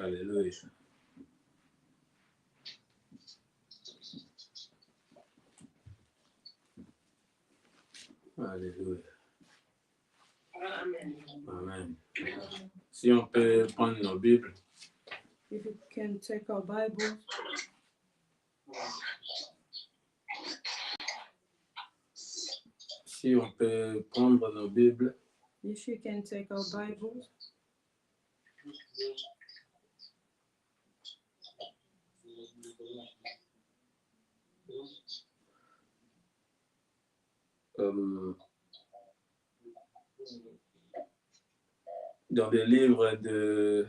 Alléluia. Alléluia. Amen. Amen. Si on peut prendre nos Bibles. If you can take our Bible, Si on peut prendre nos Bibles. if you can take our Bibles, Dans le livre de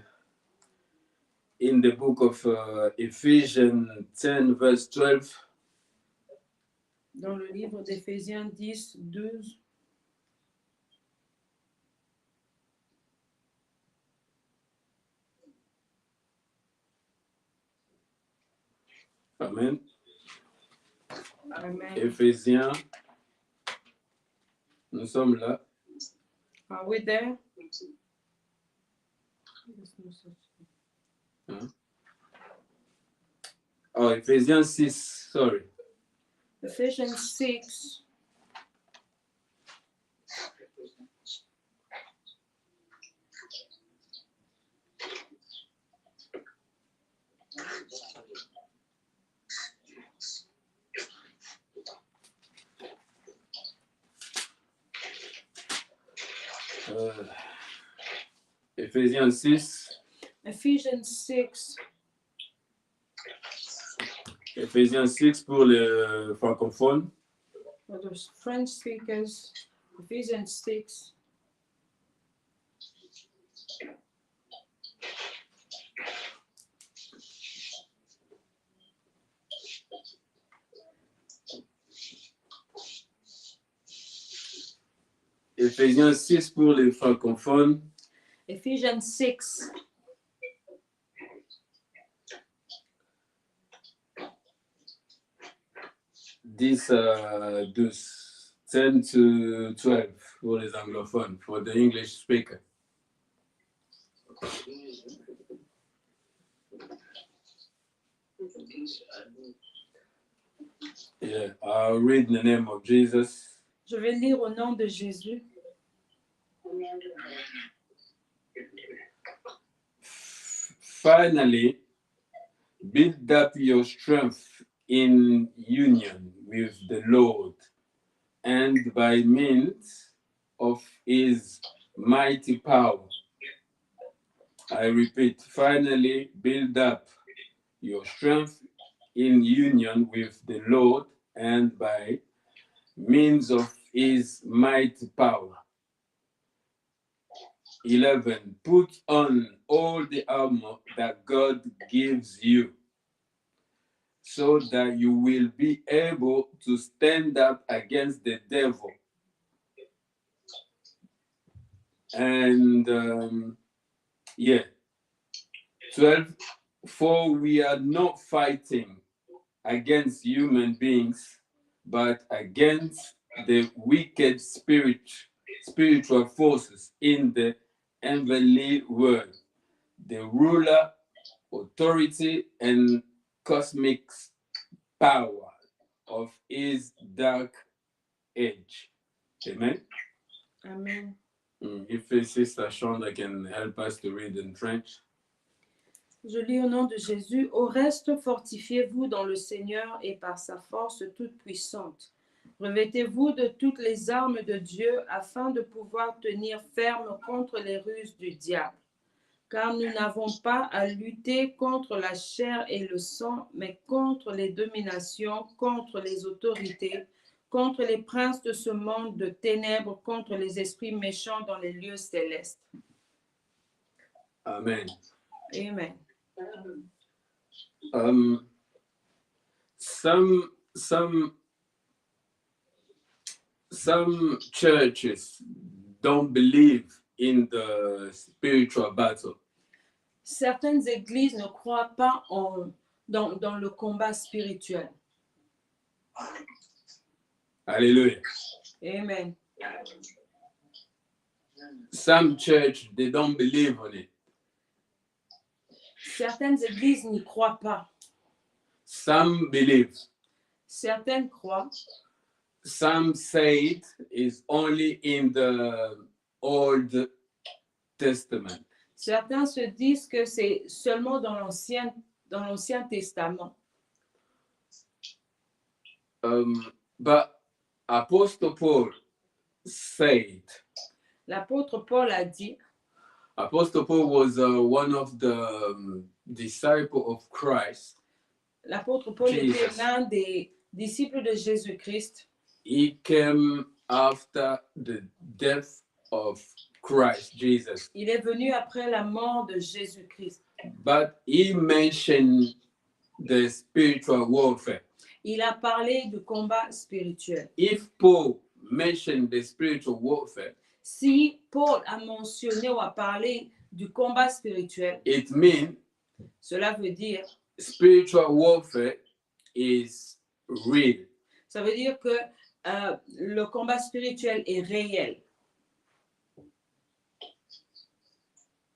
in the book of Ephesians 10 verse 12. dans le livre d'Éphésiens 10, 12. Amen. Amen. Éphésiens. Nous sommes là. Are we there? Oh, Ephésiens 6, sorry. Ephesians 6. Ephésiens 6. Ephesians 6. Ephésiens 6 pour les francophones. For the French speakers, Ephesians 6. Ephésiens 6 pour les francophones. Ephesians 6. Dix à 12. 10 to 12 pour les anglophones, for the English speaker. Yeah, I'll read in the name of Jesus. Je vais lire au nom de Jésus. Finally, build up your strength in union with the Lord, and by means of his mighty power. I repeat, finally, build up your strength in union with the Lord, and by means of his mighty power. 11. Put on all the armor that God gives you, so that you will be able to stand up against the devil. And 12. For we are not fighting against human beings, but against the wicked spiritual forces in the heavenly world, the ruler, authority, and cosmic power of his dark age. Amen. Amen. If Sister Shonda can help us to read in French. Je lis au nom de Jésus. Au reste, fortifiez-vous dans le Seigneur et par sa force toute puissante. Revêtez-vous de toutes les armes de Dieu afin de pouvoir tenir ferme contre les ruses du diable. Car nous n'avons pas à lutter contre la chair et le sang, mais contre les dominations, contre les autorités, contre les princes de ce monde de ténèbres, contre les esprits méchants dans les lieux célestes. Amen. Amen. Some churches don't believe in the spiritual battle. Certaines églises ne croient pas dans le combat spirituel. Hallelujah. Amen. Some church, they don't believe on it. Certaines églises n'y croient pas. Some believe. Certaines croient. Some say it is only in the Old Testament. Certains se disent que c'est seulement dans l'Ancien Testament. But Apostle Paul said, L'apôtre Paul a dit, Apostle Paul was one of the disciples of Christ. l'apôtre Paul Jesus. était l'un des disciples de Jésus-Christ. He came after the death of Christ Jesus. Il est venu après la mort de Jésus-Christ. But he mentioned the spiritual warfare. Il a parlé du combat spirituel. If Paul mentioned the spiritual warfare, Si Paul a mentionné ou a parlé du combat spirituel, it means cela veut dire, spiritual warfare is real. ça veut dire que le combat spirituel est réel.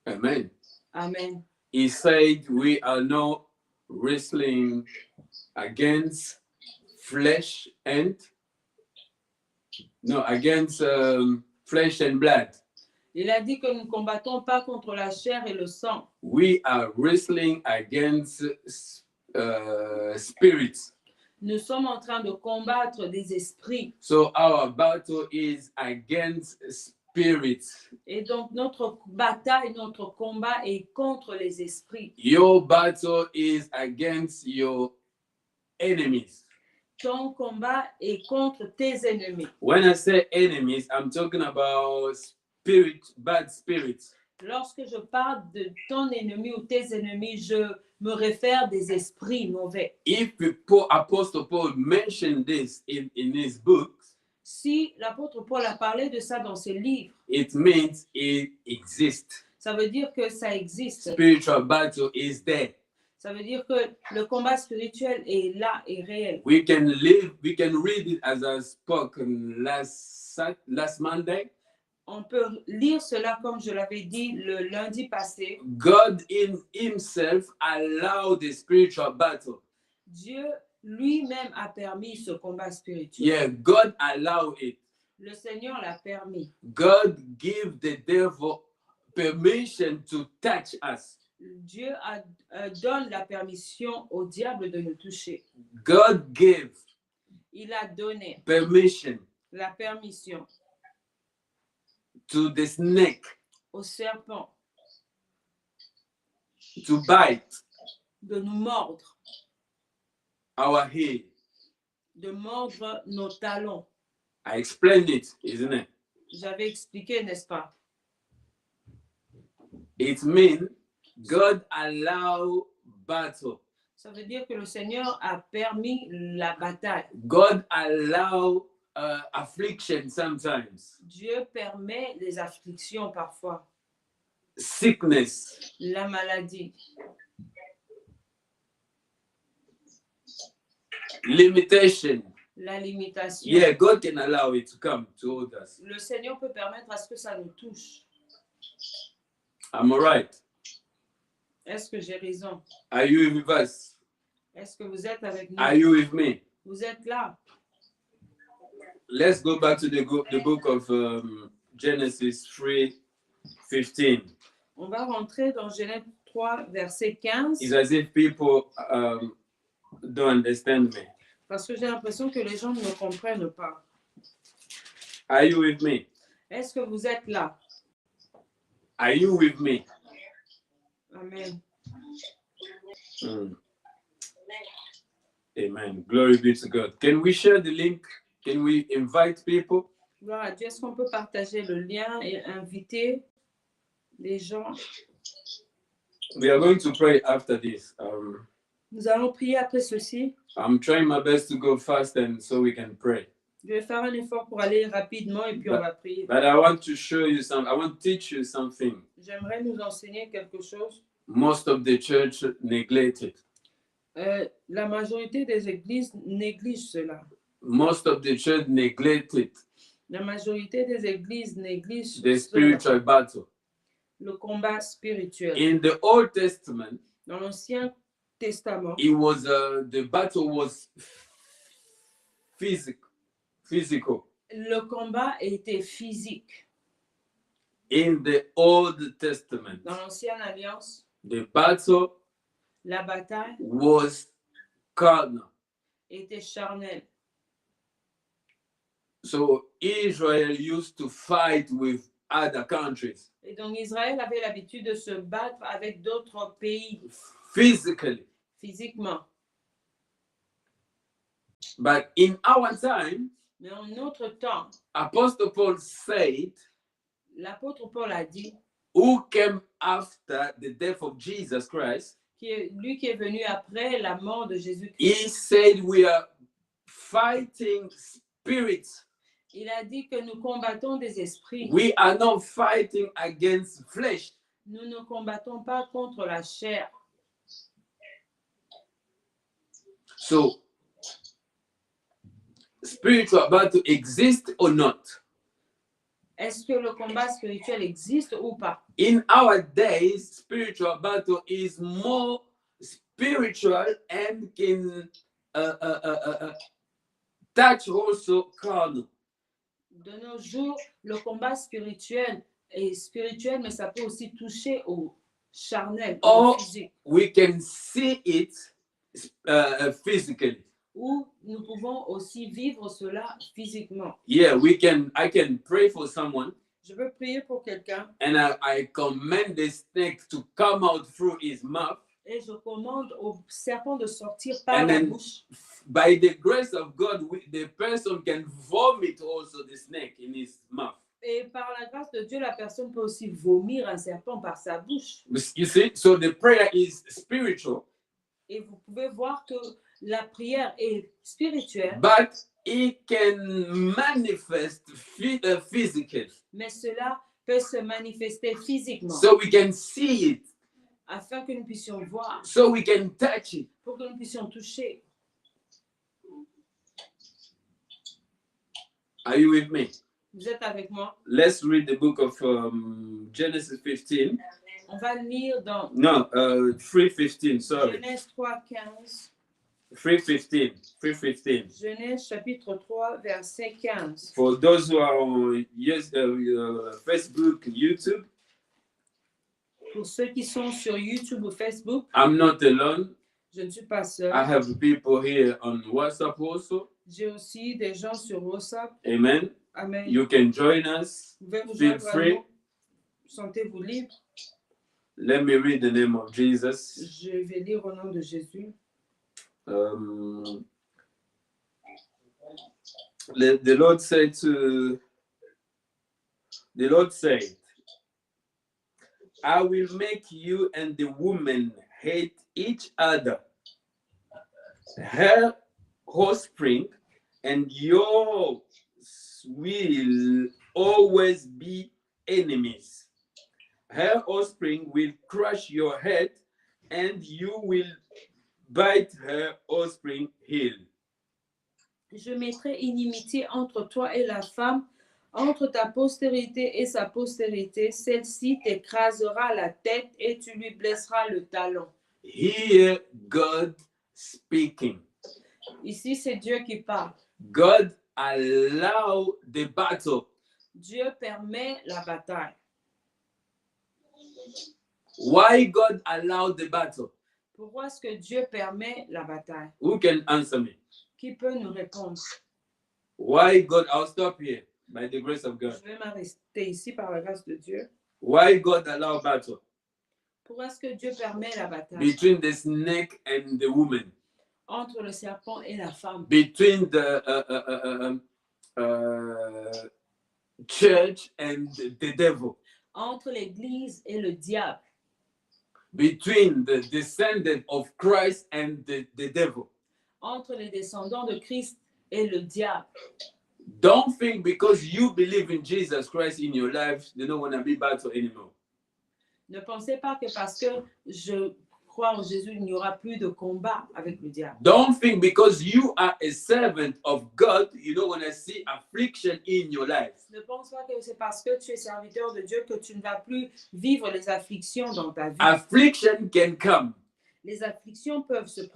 Amen. Amen. He said we are not wrestling against flesh and flesh and blood. Il a dit que nous ne combattons pas contre la chair et le sang. We are wrestling against spirits. Nous sommes en train de combattre des esprits. So our battle is against spirits. Et donc notre bataille, notre combat est contre les esprits. Your battle is against your enemies. Ton combat est contre tes ennemis. When I say enemies, I'm talking about bad spirits. Lorsque je parle de ton ennemi ou tes ennemis, je me réfère des esprits mauvais. If Apostle Paul mentioned this in his books, Si l'apôtre Paul a parlé de ça dans ses livres, it means it exists. ça veut dire que ça existe. Spiritual battle is there. Ça veut dire que le combat spirituel est là, est réel. We can read it as I spoke last Monday. On peut lire cela comme je l'avais dit le lundi passé. God in himself allowed the spiritual battle. Dieu lui-même a permis ce combat spirituel. Yeah, God allowed it. Le Seigneur l'a permis. God gave the devil permission to touch us. Dieu donne la permission au diable de nous toucher. God gave Il a donné permission la permission to the snake au serpent to bite de nous mordre, our head. de mordre nos talons. I explained it, isn't it? J'avais expliqué, n'est-ce pas? It means God allow battle. Ça veut dire que le Seigneur a permis la bataille. God allow affliction sometimes. Dieu permet les afflictions parfois, Sickness. la maladie, Limitation. la limitation. Yeah, God can allow it to come to us. Le Seigneur peut permettre à ce que ça nous touche. Am I right? Est-ce que j'ai raison? Are you with us? Est-ce que vous êtes avec nous? Are you with me? Vous êtes là. Let's go back to the book of Genesis 3:15. On va rentrer dans Genèse 3, verset 15, It's as if people don't understand me. parce que j'ai l'impression que les gens ne me comprennent pas. Are you with me? Est-ce que vous êtes là? Are you with me? Amen. Amen. Glory be to God. Can we share the link? Can we invite people? Gloire à Dieu. Est-ce qu'on peut partager le lien et inviter les gens? We are going to pray after this. Nous allons prier après ceci. I'm trying my best to go fast and so we can pray. Je vais faire un effort pour aller rapidement et puis on va prier. But I want to show you I want to teach you something. J'aimerais nous enseigner quelque chose. Most of the church neglected. La majorité des églises négligent cela. Most of the church neglected La majorité des églises négligent the cela. spiritual battle. Le combat spirituel. In the Old Testament, Dans l'Ancien Testament, it was the battle was physical. le combat était physique. In the Old Testament, Dans l'Ancienne Alliance, the battle la bataille was carnal. était charnelle. So Israel used to fight with other countries Et donc Israël avait l'habitude de se battre avec d'autres pays physically. physiquement. But in our time, Mais en notre temps, Apostle Paul said, l'apôtre Paul a dit, who came after the death of Jesus Christ, lui qui est venu après la mort de he Jésus-Christ, said we are fighting spirits. il a dit que nous combattons des esprits. We are not fighting against flesh. Nous ne combattons pas contre la chair. So, spiritual battle exists or not? Est-ce que le combat spirituel existe ou pas? In our days, spiritual battle is more spiritual and can touch also carnal. De nos jours, le combat spirituel est spirituel, mais ça peut aussi toucher au charnel, au Or physique. we can see it physically. Ou nous pouvons aussi vivre cela physiquement. Yeah, I can pray for someone Je veux prier pour quelqu'un and I command the snake to come out through his mouth. et je commande au serpent de sortir par And la then, bouche. by the grace of God, the person can vomit also the snake in his mouth. Et par la grâce de Dieu, la personne peut aussi vomir un serpent par sa bouche. You see, so the prayer is spiritual, Et vous pouvez voir que la prière est spirituelle, but it can manifest physically. mais cela peut se manifester physiquement. So we can see it, Afin que nous puissions voir, so we can touch it. pour que nous puissions toucher. Are you with me? Vous êtes avec moi? Let's read the book of Genesis 15. On va lire dans No, 3:15, sorry. Genèse 3:15. 3:15. Genèse chapitre 3, verset 15. For those who are on Facebook, YouTube, Pour ceux qui sont sur YouTube ou Facebook, I'm not alone. je ne suis pas seule. I have people here on WhatsApp also. J'ai aussi des gens sur WhatsApp. Amen. Amen. You can join us. Vous pouvez vous Feel joindre à free. nous. Sentez-vous libre. Let me read the name of Jesus. Je vais lire au nom de Jésus. The Lord said, I will make you and the woman hate each other. Her offspring and yours will always be enemies. Her offspring will crush your head, and you will bite her offspring heel. Je mettrai inimitié entre toi et la femme, entre ta postérité et sa postérité. Celle-ci t'écrasera la tête et tu lui blesseras le talon. Hear God speaking. Ici, c'est Dieu qui parle. God allow the battle. Dieu permet la bataille. Why God allowed the battle? Pourquoi est-ce que Dieu permet la bataille? Who can answer me? Qui peut nous répondre? Why God? I'll stop here by the grace of God. Je vais m'arrêter ici par la grâce de Dieu. Why God allow battle Pourquoi est-ce que Dieu permet la bataille? between the snake and the woman, Entre le serpent et la femme. between the church and the devil, Entre l'Église et le diable. between the descendant of Christ and the devil. Entre les descendants de Christ et le diable. Don't think because you believe in Jesus Christ in your life, there don't want to be battle anymore. Ne pensez pas que parce que je crois en Jésus, il n'y aura plus de combat avec le diable. Don't think because you are a servant of God, you don't want to see affliction in your life. Ne pense pas que c'est parce que tu es serviteur de Dieu que tu ne vas plus vivre les afflictions dans ta vie. Affliction can come. Les afflictions peuvent se You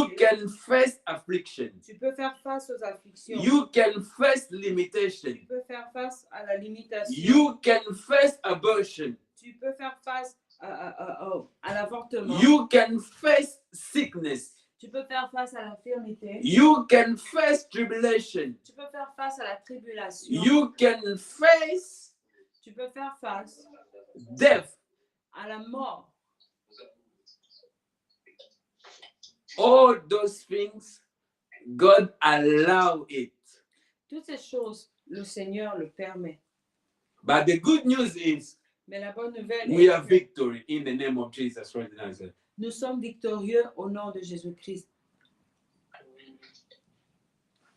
présenter. can face affliction. Tu peux faire face aux afflictions. You can face Tu limitation. peux faire face à la limitation. You can face abortion. Tu peux faire face à l'avortement. You can face sickness. Tu peux faire face à l'infirmité. You can face tribulation. Tu peux faire face à la tribulation. You can face Tu peux faire face death. à la mort. All those things, God allow it. Toutes ces choses, le Seigneur le permet. But the good news is Mais la bonne nouvelle we est have que victory in the name of Jesus Christ of Nazareth. nous sommes victorieux au nom de Jésus-Christ.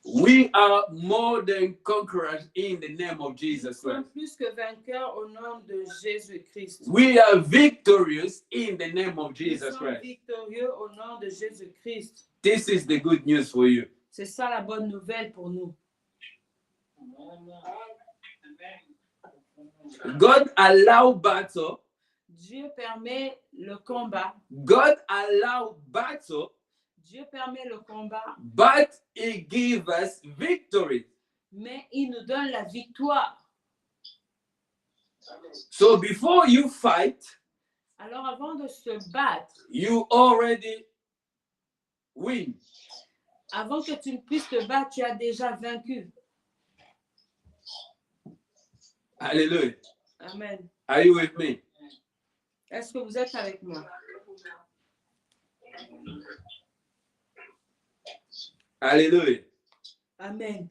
We are more than conquerors in the name of Nous Jesus sommes Christ. plus que vainqueurs au nom de Jésus-Christ. We are victorious in the name of Nous Jesus sommes Christ. victorieux au nom de Jésus-Christ. This is the good news for you. C'est ça la bonne nouvelle pour nous. God allow battle. Dieu permet le combat. God allow battle, Dieu permet le combat, but He give us victory. mais il nous donne la victoire. So before you fight, Alors avant de se battre, you already win. avant que tu ne puisses te battre, tu as déjà vaincu. Hallelujah. Amen. Are you with me? Est-ce que vous êtes avec moi? Hallelujah. Amen.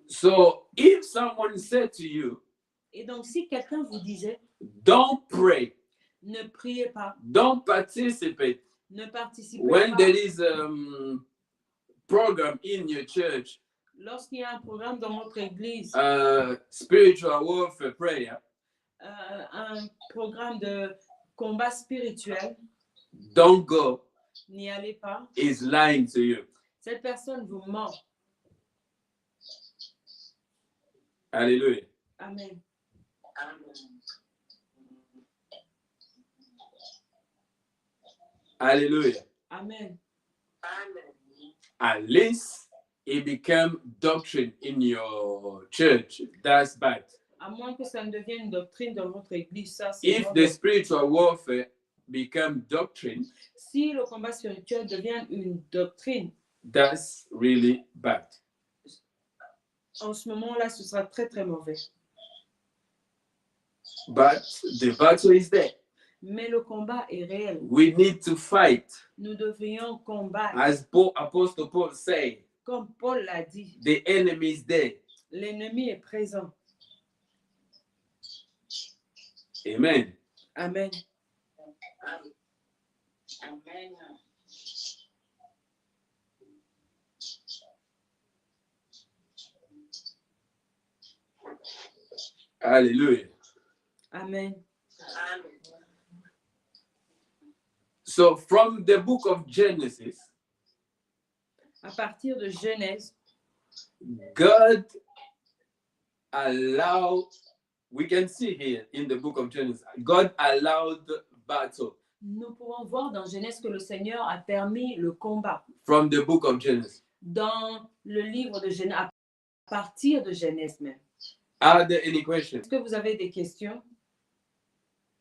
So if someone said to you, Et donc, si quelqu'un vous disait, don't pray, ne priez pas, don't participate ne participez when pas, there is a program in your church, lorsqu'il y a un programme dans votre église, spiritual warfare prayer, un programme de combat spirituel, don't go, n'y allez pas. is lying to you. Cette personne vous ment. Hallelujah. Amen. Hallelujah. Amen. Unless it become doctrine in your church, that's bad. À moins que ça ne devienne une doctrine dans votre église, ça c'est If mauvais. the spiritual warfare become doctrine, Si le combat spirituel devient une doctrine, that's really bad. en ce moment-là, ce sera très très mauvais. But the battle is there. Mais le combat est réel. We need to fight. Nous devrions combattre. As Apostle Paul said, Comme Paul l'a dit, the enemy is there. l'ennemi est présent. Amen. Amen. Hallelujah. Amen. So from the book of Genesis, À partir de Genèse, God allowed, we can see here in the book of Genesis, God allowed battle nous pouvons voir dans Genèse que le Seigneur a permis le combat. from the book of Genesis. Dans le livre de Genèse, à partir de Genèse même. Are there any questions? Est-ce que vous avez des questions?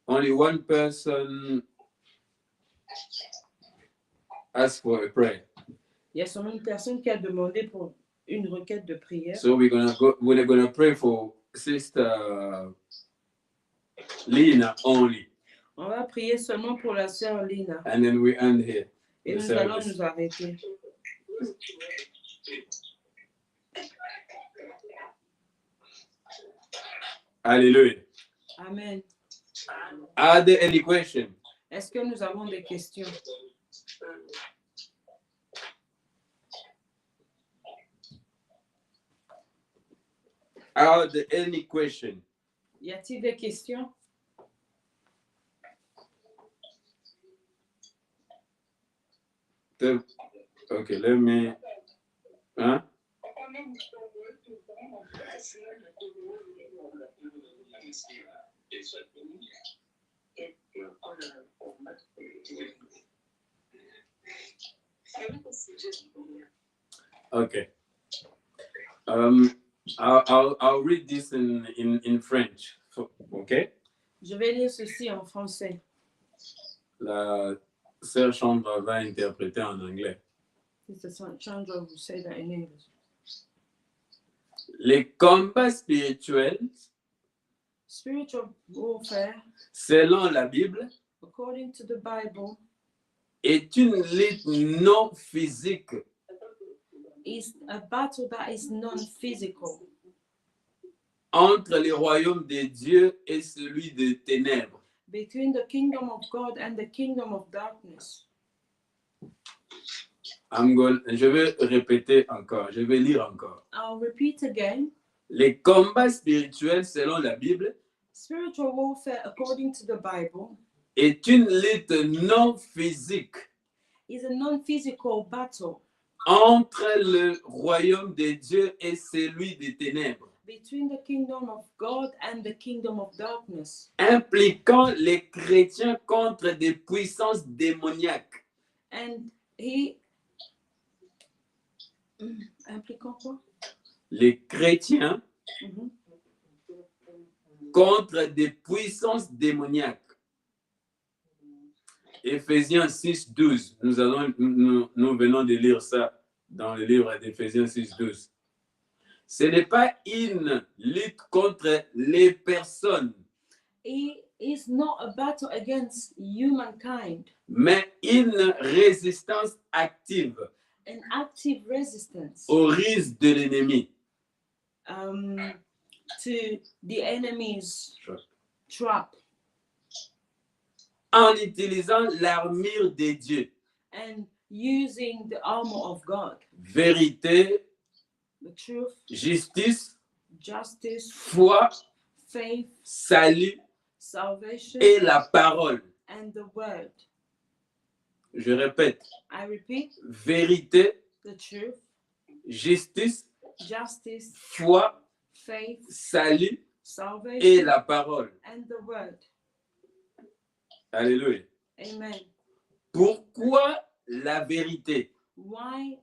Only one person asked for a prayer. Il y a seulement une personne qui a demandé pour une requête de prière. So we're gonna pray for Sister Lina only. On va prier seulement pour la sœur Lina. And then we end here. Et the nous allons service. nous arrêter. Hallelujah. Amen. Are there any questions? Est-ce que nous avons des questions? Are there any questions? Y a-t-il des questions? Okay, let me. Huh? Okay. I'll read this in French. Okay. Je vais lire ceci en français. La sœur Chambre va interpréter en anglais. Sister Chandra will say that in English. Les combats spirituels, Spiritual warfare, selon la Bible, according to the Bible, est une lutte non physique is a battle that is non-physical entre les royaumes de Dieu et celui des ténèbres. between the kingdom of God and the kingdom of darkness. Je vais répéter encore, je vais lire encore. I'll repeat again. Les combats spirituels selon la Bible Spiritual warfare, according to the Bible, est une lutte non physique is a non-physical battle entre le royaume de Dieu et celui des ténèbres, between the kingdom of God and the kingdom of darkness, impliquant les chrétiens contre des puissances démoniaques. and he impliquant quoi? Les chrétiens Mhm. contre des puissances démoniaques. Éphésiens 6, 12. Nous venons de lire ça dans le livre d'Éphésiens 6, 12. Ce n'est pas une lutte contre les personnes, It is not a battle against humankind, mais une résistance active an active resistance au risque de l'ennemi. to the enemy's trap, En utilisant l'armure de Dieu. and using the armor of God, Vérité, the truth, justice, justice, foi, faith, salut salvation, et la parole. and the word. Je répète, I repeat, vérité, the truth, justice, justice, foi, faith, salut et salvation, la parole. and the word. Alléluia. Amen. Pourquoi la vérité? Why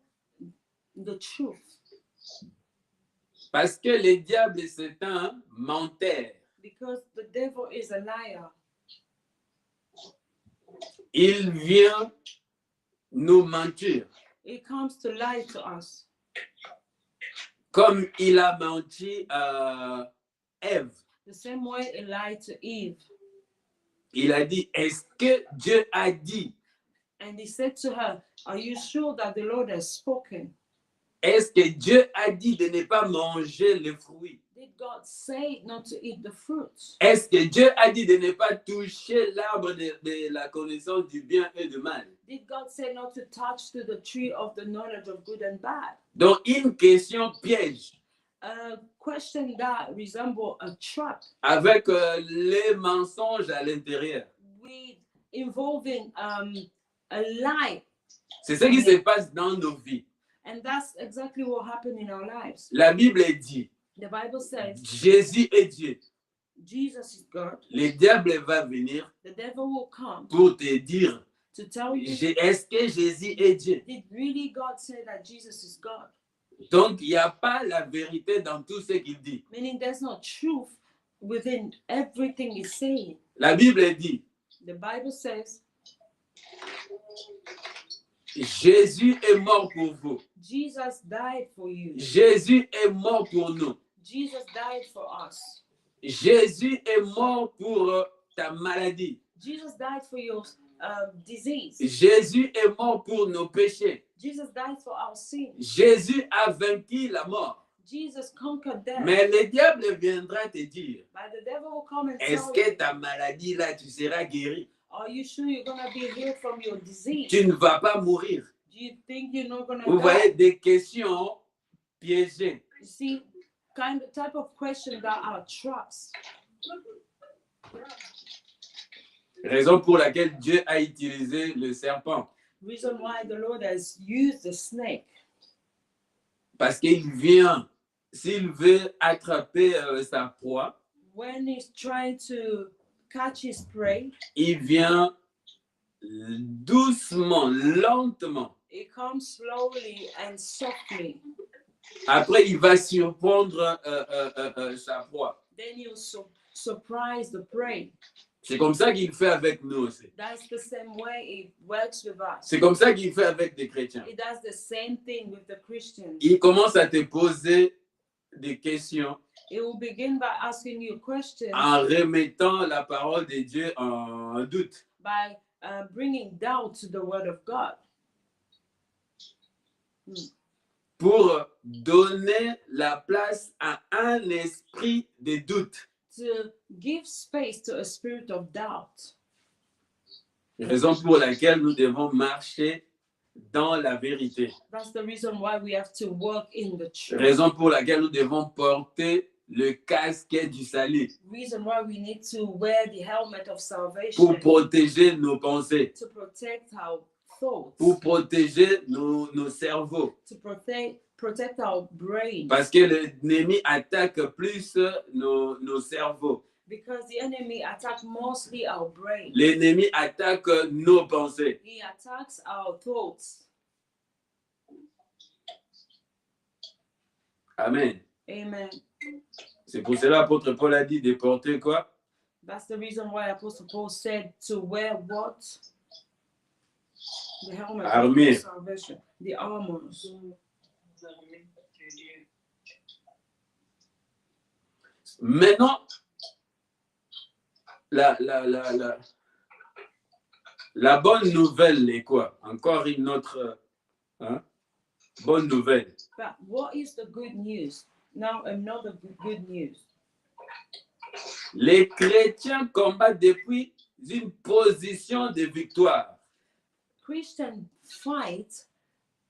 the truth? Parce que le diable c'est un menteur. Because the devil is a liar. Il vient nous mentir. It comes to lie to us, Comme il a menti à Ève. the same way he lied to Eve. Il a dit, est-ce que Dieu a dit? And he said to her, "Are you sure that the Lord has spoken? Est-ce que Dieu a dit de ne pas manger les fruits? Did God say not to eat the fruits? Est-ce que Dieu a dit de ne pas toucher l'arbre de la connaissance du bien et du mal? Did God say not to touch to the tree of the knowledge of good and bad?" Donc, une question piège A question that resembles a trap, avec les mensonges à l'intérieur. with involving a lie. C'est ce qui se passe dans nos vies. And that's exactly what happened in our lives. La Bible dit, The Bible says Jésus est Dieu. Jesus is God. Le diable va venir The devil will come pour te dire, to tell you, est-ce que Jésus est Dieu? did really God say that Jesus is God? Donc, il n'y a pas la vérité dans tout ce qu'il dit. Meaning there's no truth within everything he's saying. La Bible dit, The Bible says Jésus est mort pour vous. Jesus died for you. Jésus est mort pour nous. Jesus died for us. Jésus est mort pour ta maladie. Jesus died for your disease. Jésus est mort pour nos péchés. Jesus died for our sins. Jésus a vaincu la mort. Jesus conquered death. Mais le diable viendra te dire, But the devil will come and est-ce tell que you, ta maladie là, tu seras guéri? are you sure you're going to be healed from your disease? Tu ne vas pas mourir. Do you think you're not going Vous to voyez die? des questions piégées. You see, type of question that are traps. Raison pour laquelle Dieu a utilisé le serpent. Reason why the Lord has used the snake. Parce qu'il vient, s'il veut attraper sa proie, When he's trying to catch his prey, il vient doucement, lentement, It comes slowly and softly. Après, il va surprendre sa proie. Then you surprise the prey. C'est comme ça qu'il fait avec nous aussi. That's the same way it works with us. C'est comme ça qu'il fait avec des chrétiens. It does the same thing with the Christians. Il commence à te poser des questions It will begin by asking you questions, en remettant la parole de Dieu en doute. by bringing doubt to the word of God, Pour donner la place à un esprit de doute. to give space to a spirit of doubt. Raison pour laquelle nous devons marcher dans la vérité. That's the reason why we have to walk in the truth. Raison pour laquelle nous devons porter le casque du salut Reason why we need to wear the helmet of pour salvation, protéger nos pensées, to protect our thoughts, pour protéger nos cerveaux. to protect our brain, Parce que l'ennemi attaque plus nos cerveaux. because the enemy attacks mostly our brain. L'ennemi attaque nos pensées. He attacks our thoughts. Amen. Amen. C'est pour cela l'apôtre Paul a dit de porter quoi? That's the reason why Apostle Paul said to wear what? The helmet Armure. of salvation, the armors. Maintenant, la bonne nouvelle est quoi? Encore une autre bonne nouvelle. But what is the good news? Now another good news. Les chrétiens combattent depuis une position de victoire. Christians fight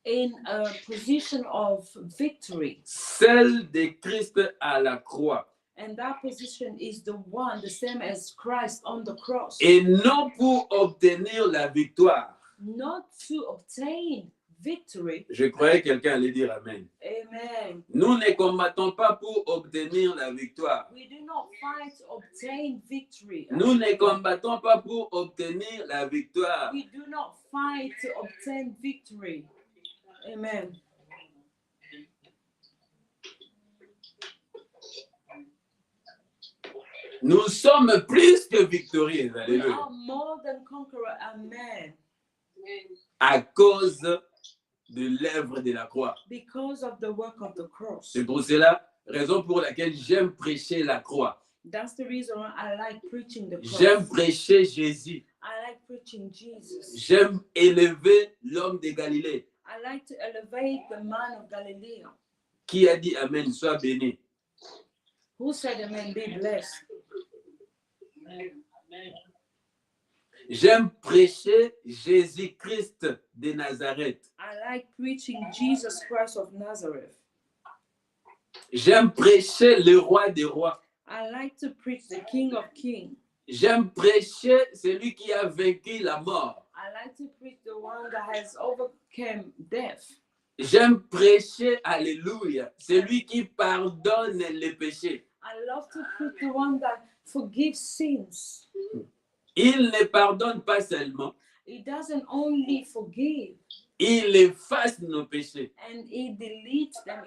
in a position of victory, Celle de Christ à la croix. and that position is the one, the same as Christ on the cross. Et non pour obtenir la victoire. Not to obtain victory. Je croyais que quelqu'un allait dire Amen. Amen. Nous ne combattons pas pour obtenir la victoire. We do not fight to obtain victory. Nous ne combattons pas pour obtenir la victoire. We do not fight to obtain victory. Amen. Nous sommes plus que victorieux. We Alléluia. are more than conqueror. Amen. À cause de l'œuvre de la croix. Because of the work of the cross. C'est pour cela, raison pour laquelle j'aime prêcher la croix. That's the reason why I like preaching the cross. J'aime prêcher Jésus. I like preaching Jesus. J'aime élever l'homme de Galilée. I like to elevate the man of Galilee. Qui a dit Amen, sois béni. Who said amen, be blessed. J'aime prêcher Jésus-Christ de Nazareth. I like preaching Jesus Christ of Nazareth. J'aime prêcher le roi des rois. I like to preach the King of Kings. J'aime prêcher celui qui a vaincu la mort. I like to preach the one that has overcome death. J'aime prêcher, alléluia, celui qui pardonne les péchés. I love to preach the one that forgives sins. Il ne pardonne pas seulement, He doesn't only forgive il efface nos péchés. and he deletes them.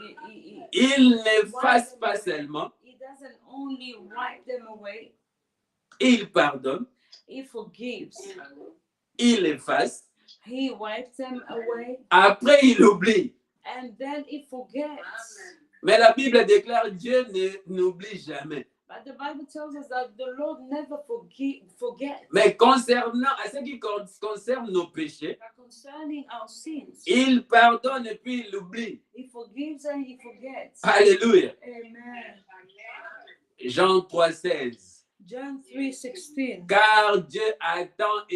Il n'efface pas seulement, He doesn't only wipe them away. il pardonne, He forgives. il efface, He wipes them away après il oublie. and then he forgets. Mais la Bible déclare Dieu n'oublie jamais. But the Bible tells us that the Lord never forgets. Mais concernant, à ce qui concerne nos péchés, But concerning our sins, il pardonne et puis il oublie. he forgives and he forgets. Alléluia. Amen. Jean 3,16. John 3:16. Car Dieu a tant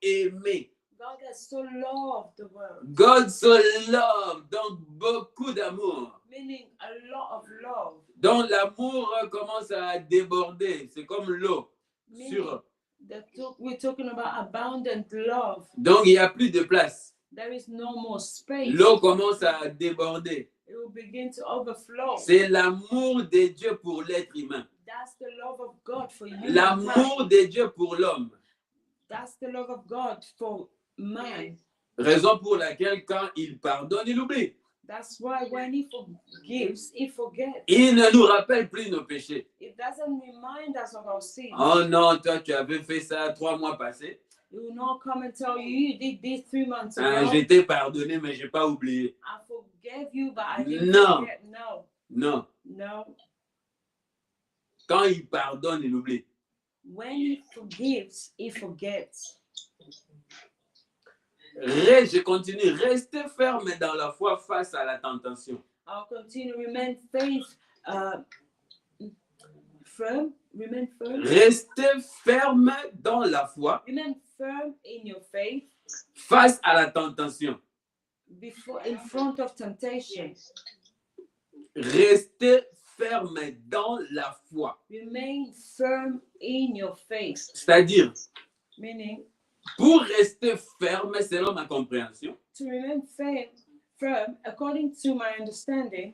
aimé. God has so loved the world, God so love, donc beaucoup d'amour. meaning a lot of love. Donc l'amour commence à déborder, c'est comme l'eau. Meaning we're talking about abundant love. Donc il n'y a plus de place. There is no more space. L'eau commence à déborder. It will begin to overflow. C'est l'amour de Dieu pour l'être humain. That's the love of God for you. L'amour de Dieu pour l'homme. That's the love of God for man. Raison pour laquelle quand il pardonne, il oublie. That's why when he forgives, he forgets. Il ne nous rappelle plus nos péchés. It doesn't remind us of our sins. Oh non, toi tu avais fait ça 3 mois passés. He will not come and tell you, you did this 3 months Hein, ago. je t'ai pardonné, mais je n'ai pas oublié. I forgave you, but I didn't No. forget. No, Non. no. Quand il pardonne, il oublie. When he forgives, he forgets. Je continue. Restez ferme dans la foi face à la tentation. I'll continue to remain firm. Remain firm. Restez ferme dans la foi Remain firm in your faith face à la tentation. in front of temptation. Restez ferme dans la foi. Remain firm in your faith. C'est-à-dire, Meaning, pour rester ferme, selon ma compréhension, to remain firm, according to my understanding,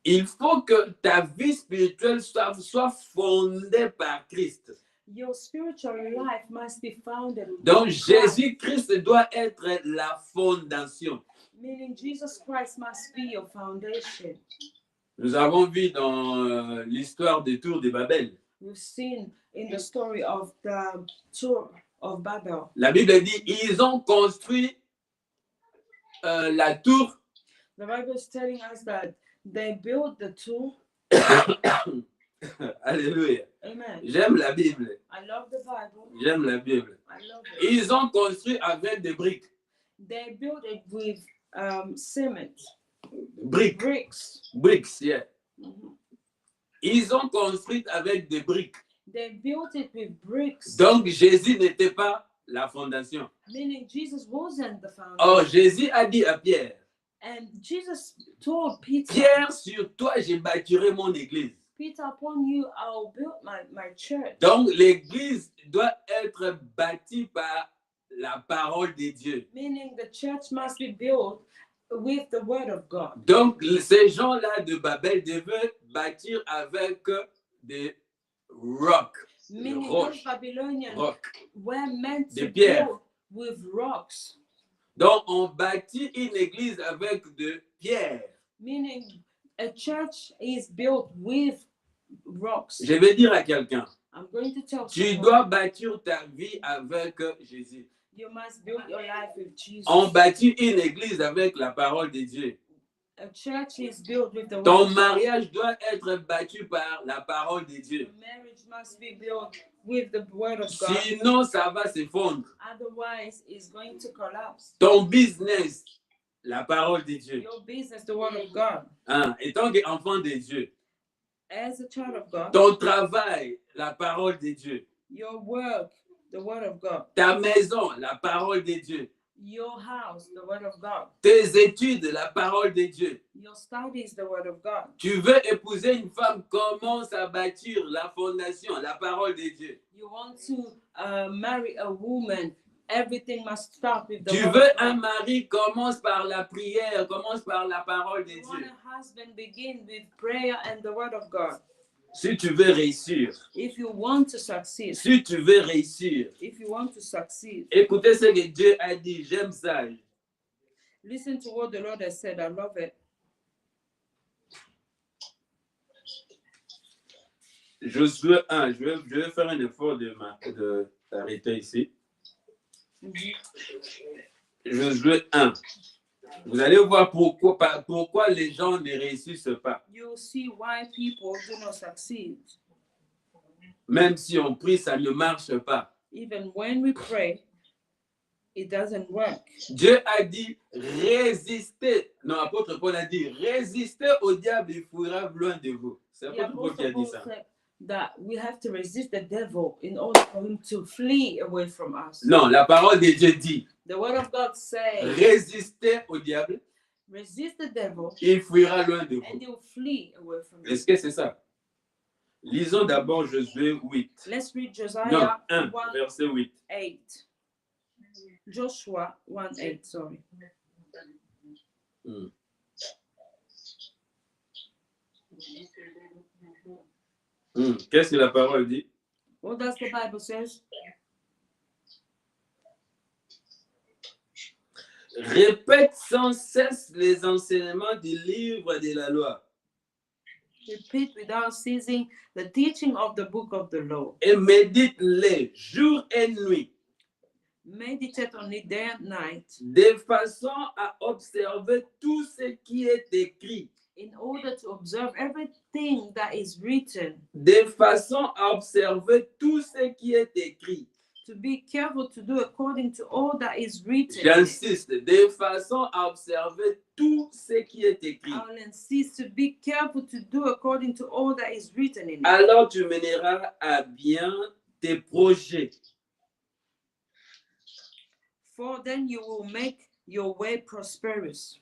il faut que ta vie spirituelle soit fondée par Christ. your spiritual life must be founded. Donc, on Christ. Jésus-Christ doit être la fondation. Meaning, Jesus Christ must be your foundation. Nous avons vu dans l'histoire des tours de Babel. We've seen in the story of the Tour of Babel. La Bible dit, ils ont construit la tour. The Bible is telling us that they built the tour. Alléluia. Amen. J'aime la Bible. I love the Bible. J'aime la Bible. I love it. Ils ont construit avec des briques. They built it with cement, Briques. bricks. Bricks, yeah. Mhm. Ils ont construit avec des briques. They built it with bricks. Donc, Jésus n'était pas la fondation. Meaning Jesus wasn't the foundation. Oh, Jésus a dit à Pierre, And Jesus told Peter, Pierre, sur toi, j'ai bâtirai mon église. Peter, upon you, I'll build my church. Donc, l'église doit être bâtie par la parole de Dieu. Meaning the church must be built with the word of God. Donc, ces gens-là de Babel devaient bâtir avec des rocs, Meaning those roches, Babylonians rocs. were meant Des to pierres. build with rocks. Donc, on bâtit une église avec de pierres. Meaning a church is built with rocks. Je vais dire à quelqu'un, I'm going to tell tu someone, dois bâtir ta vie avec Jésus. you must build your life with Jesus. On bâtit une église avec la parole de Dieu. A church is built with the word Ton of God. mariage doit être bâti par la parole de Dieu. The marriage must be built with the word of God. Sinon, ça va s'effondrer. Otherwise, it's going to collapse. Ton business, la parole de Dieu. Your business, the word of God. Hein? Et tant qu'enfant de Dieu, As a child of God, ton travail, la parole de Dieu. your work, the word of God. Ta maison, la parole de Dieu. Your house, the word of God. Tes études, la parole de Dieu. Your studies, the word of God. Tu veux épouser une femme, commence à bâtir la fondation, la parole de Dieu. You want to marry a woman, everything must start with the Tu word veux of un God. mari, commence par la prière, commence par la parole de You want Dieu. a husband, begin with prayer and the word of God. Si tu veux réussir, If you want to succeed, si tu veux réussir, if you want to succeed, écoutez ce que Dieu a dit, j'aime ça. listen to what the Lord has said. I love it. Josué 1, je vais faire un effort d'arrêter ici. Josué 1. Vous allez voir pourquoi les gens ne réussissent pas. You'll see why people do not succeed. Même si on prie, ça ne marche pas. Even when we pray, it doesn't work. Dieu a dit, résistez. Non, apôtre Paul a dit, résistez au diable, il fuira loin de vous. C'est The apôtre Paul qui a Apostle dit Paul ça. said that we have to resist the devil in order for him to flee away from us. Non, la parole de Dieu dit, The word of God says, résistez au diable, resist the devil il fuira loin de and vous. he'll flee away from you. Est-ce que c'est ça? Lisons d'abord Josué 8. Let's read Non, Josiah 1, 1:8. verset 8. Joshua 1:8, sorry. Qu'est-ce que la parole dit? What does the Bible says? Répète sans cesse les enseignements du livre de la loi Repeat without ceasing the teaching of the book of the law. et médite-les jour et nuit, Meditate on it day and night, de façon à observer tout ce qui est écrit, in order to observe everything that is written, de façon à observer tout ce qui est écrit. to be careful to do according to all that is written. J'insiste, de façon à observer tout ce qui est écrit. I'll insist to be careful to do according to all that is written in it. Alors tu mèneras à bien tes projets For then you will make your way prosperous,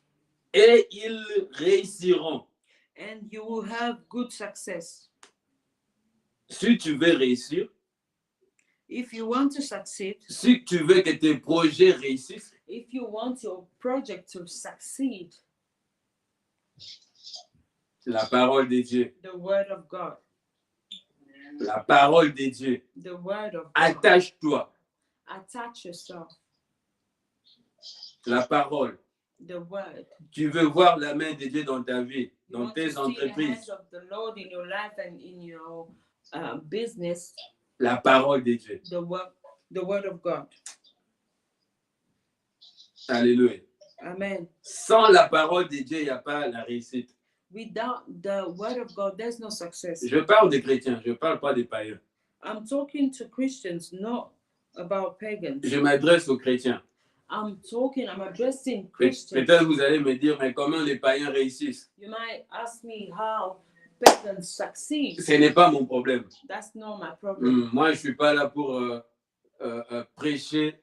et ils réussiront. and you will have good success. Si tu veux réussir, If you want to succeed, si tu veux que tes projets réussissent, if you want your project to succeed, la parole de Dieu, the word of God, la parole de Dieu, the word of God. attache-toi. Attach yourself, La parole. the word. Tu veux voir la main de Dieu dans ta vie, You dans want to tes see the entreprises. hands of the Lord in your life and in your business, La parole de Dieu. the word of God. Alléluia. Amen. Sans la parole de Dieu, il n'y a pas la réussite. Without the word of God, there's no success. Je parle des chrétiens, je ne parle pas des païens. I'm talking to Christians, not about pagans. Je m'adresse aux chrétiens. I'm addressing Christians. Peut-être vous allez me dire, mais comment les païens réussissent? You might ask me how pagans succeed. Ce n'est pas mon problème. That's not my problem. Moi, je ne suis pas là pour prêcher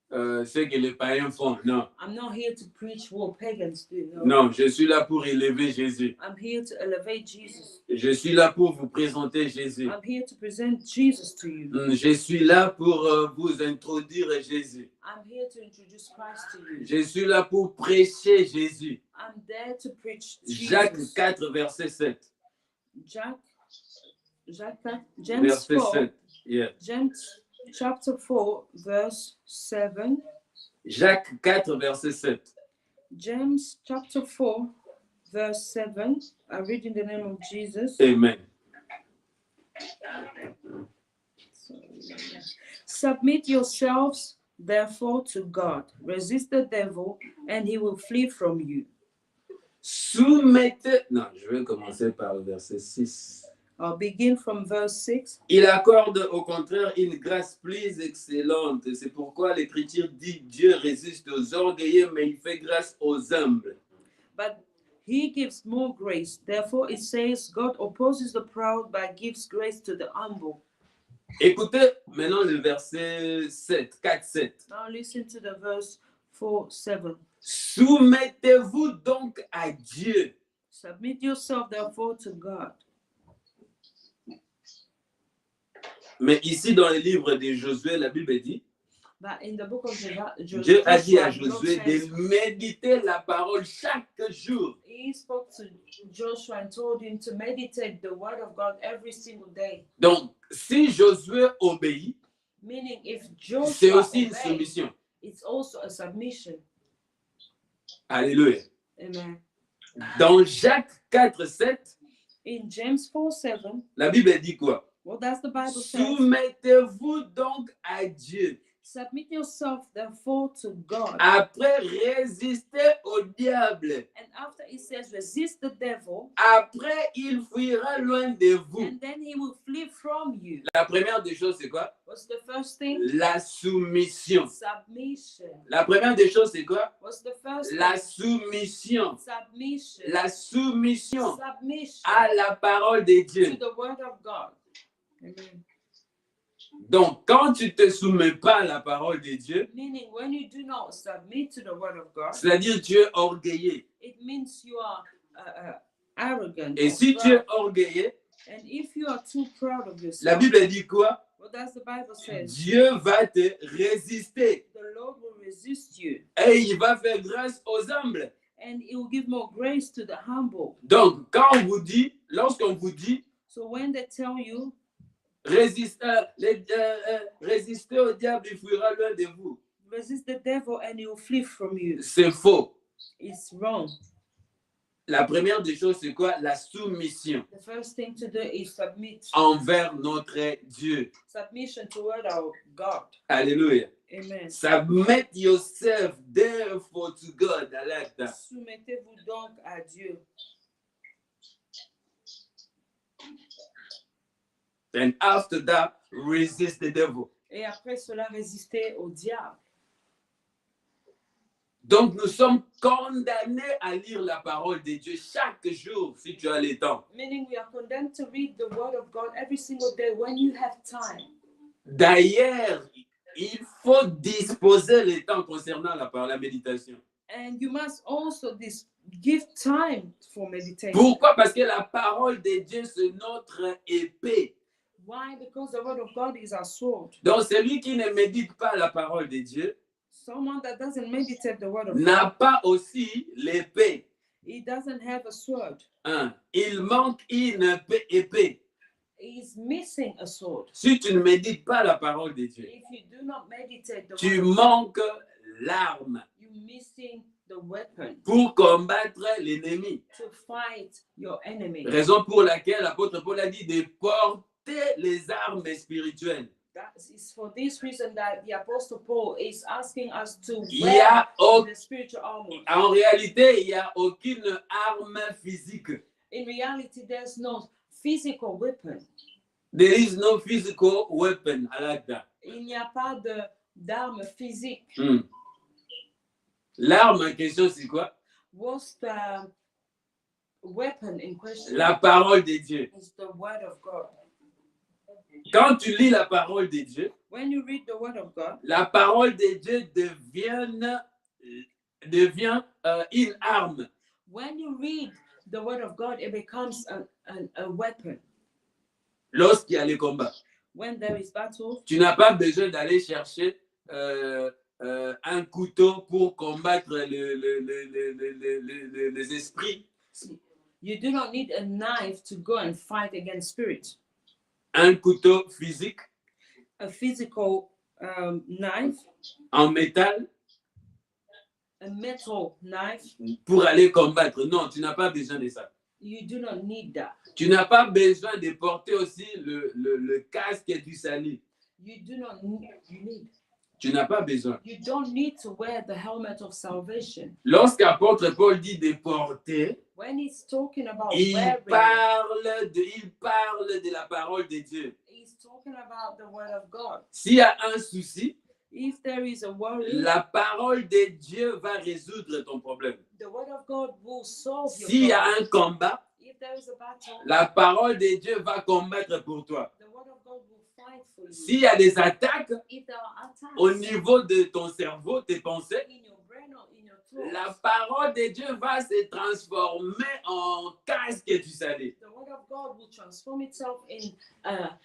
ce que les païens font. Non. I'm not here to preach what pagans do. No. Non, je suis là pour élever Jésus. I'm here to elevate Jesus. Je suis là pour vous présenter Jésus. I'm here to present Jesus to you. Je suis là pour vous introduire Jésus. I'm here to introduce Christ to you. Je suis là pour prêcher Jésus. I'm there to preach Jesus. Jacques 4, verset 7. James Verset 4, 7. Yeah. James chapter 4, verse 7. Jacques 4, verset 7. James chapter 4, verse 7. I read in the name of Jesus. Amen. Submit yourselves, therefore, to God. Resist the devil, and he will flee from you. Soumettez. Non, je vais commencer par le verset 6. I'll begin from verse 6. Il accorde au contraire une grâce plus excellente. C'est pourquoi l'Écriture dit Dieu résiste aux orgueilleux, mais il fait grâce aux humbles. But he gives more grace. Therefore, it says, God opposes the proud, but gives grace to the humble. Écoutez maintenant le verset 7, 4, 7. Now listen to the verse 4, 7. Soumettez-vous donc à Dieu. Submit yourself, therefore, to God. Mais ici, dans le livre de Josué, la Bible dit, But in the book of Dieu a dit à Joshua, Josué de méditer la parole chaque jour. he spoke to Joshua and told him to meditate the word of God every single day. Donc, si Josué obéit, Meaning, if c'est Joshua aussi une obeys, soumission. it's also a submission. Alléluia. Amen. Dans Jacques 4, 7, In James 4, 7, la Bible dit quoi? what does the Bible say? Soumettez-vous donc à Dieu. Submit yourself, therefore, to God. Après, résistez au diable. And after it says, resist the devil, Après, il fuira loin de vous. and then he will flee from you. La première des choses, c'est quoi? What's the first thing? La soumission. Submission. La première des choses, c'est quoi? What's the first La thing? soumission. Submission. La soumission Submission à la parole de to Dieu. the word of God. Amen. Donc, quand tu ne te soumets pas à la parole de Dieu, Meaning, when you do not submit to the word of God, c'est-à-dire tu es orgueilleux. it means you are arrogant. Et or si tu es proud. orgueilleux, And if you are too proud of la yourself, Bible dit quoi? what does the Bible say? Dieu va te résister The Lord will resist you, et il va faire grâce aux humbles. and He will give more grace to the humble. Donc, quand on vous dit, lorsqu'on vous dit, So when they tell you, résistez au diable, il fuira loin de vous. Resist the devil and he will flee from you. C'est faux. It's wrong. La première des choses, c'est quoi? La soumission The first thing to do is submit. envers notre Dieu. Submission toward our God. Alléluia. Amen. Submit yourself therefore to God. I like that. Soumettez-vous donc à Dieu. And after that, resist the devil. Et après cela, résistez au diable. Donc, nous sommes condamnés à lire la parole de Dieu chaque jour, si tu as le temps. Meaning we are condemned to read the word of God every single day when you have time. D'ailleurs, il faut disposer le temps concernant la méditation. And you must also give time for meditation. Pourquoi? Parce que la parole de Dieu, c'est notre épée. Why? Because the word of God is our sword. Donc, celui qui ne médite pas la parole de Dieu Someone that doesn't meditate the word of n'a God, pas aussi l'épée. he doesn't have a sword. Il manque une épée. He's missing a sword. Si tu ne médites pas la parole de Dieu, If you do not meditate the tu word of God, manques l'arme you're missing the weapon pour combattre l'ennemi. to fight your enemy. Raison pour laquelle l'apôtre Paul a dit de porter les armes spirituelles. That is for this reason that the Apostle Paul is asking us to Il y a wear the spiritual armor. En réalité, il n'y a aucune arme physique. In reality, there's no physical weapon. There is no physical weapon. I like that. Il n'y a pas d'arme physique. L'arme en question, c'est quoi? What's the weapon in question? La parole de Dieu. It's the word of God. Quand tu lis la parole de Dieu, When you read the word of God, la parole de Dieu devient une arme. when you read the word of God, it becomes a weapon. Lorsqu'il y a les combats, When there is battle, tu n'as pas besoin d'aller chercher un couteau pour combattre les esprits. you do not need a knife to go and fight against spirits. Un couteau physique A physical knife, en métal a metal knife, pour aller combattre. Non, tu n'as pas besoin de ça. you do not need that. Tu n'as pas besoin de porter aussi le casque du salut. You do not need. Tu n'as pas besoin. You don't need to wear the helmet of salvation. Lorsqu'apôtre Paul dit de porter, When he's talking about il wearing, parle de la parole de Dieu. he's talking about the word of God. S'il y a un souci, If there is a worry, la parole de Dieu va résoudre ton problème. the word of God will solve your S'il y a problem. un combat, If there is a battle, la parole de Dieu va combattre pour toi. the word of God will fight for you. S'il y a des attaques If there are attacks au niveau de ton cerveau, tes pensées, in your brain or in your throat, la parole de Dieu va se transformer en casque du salut. the word of God will transform itself in a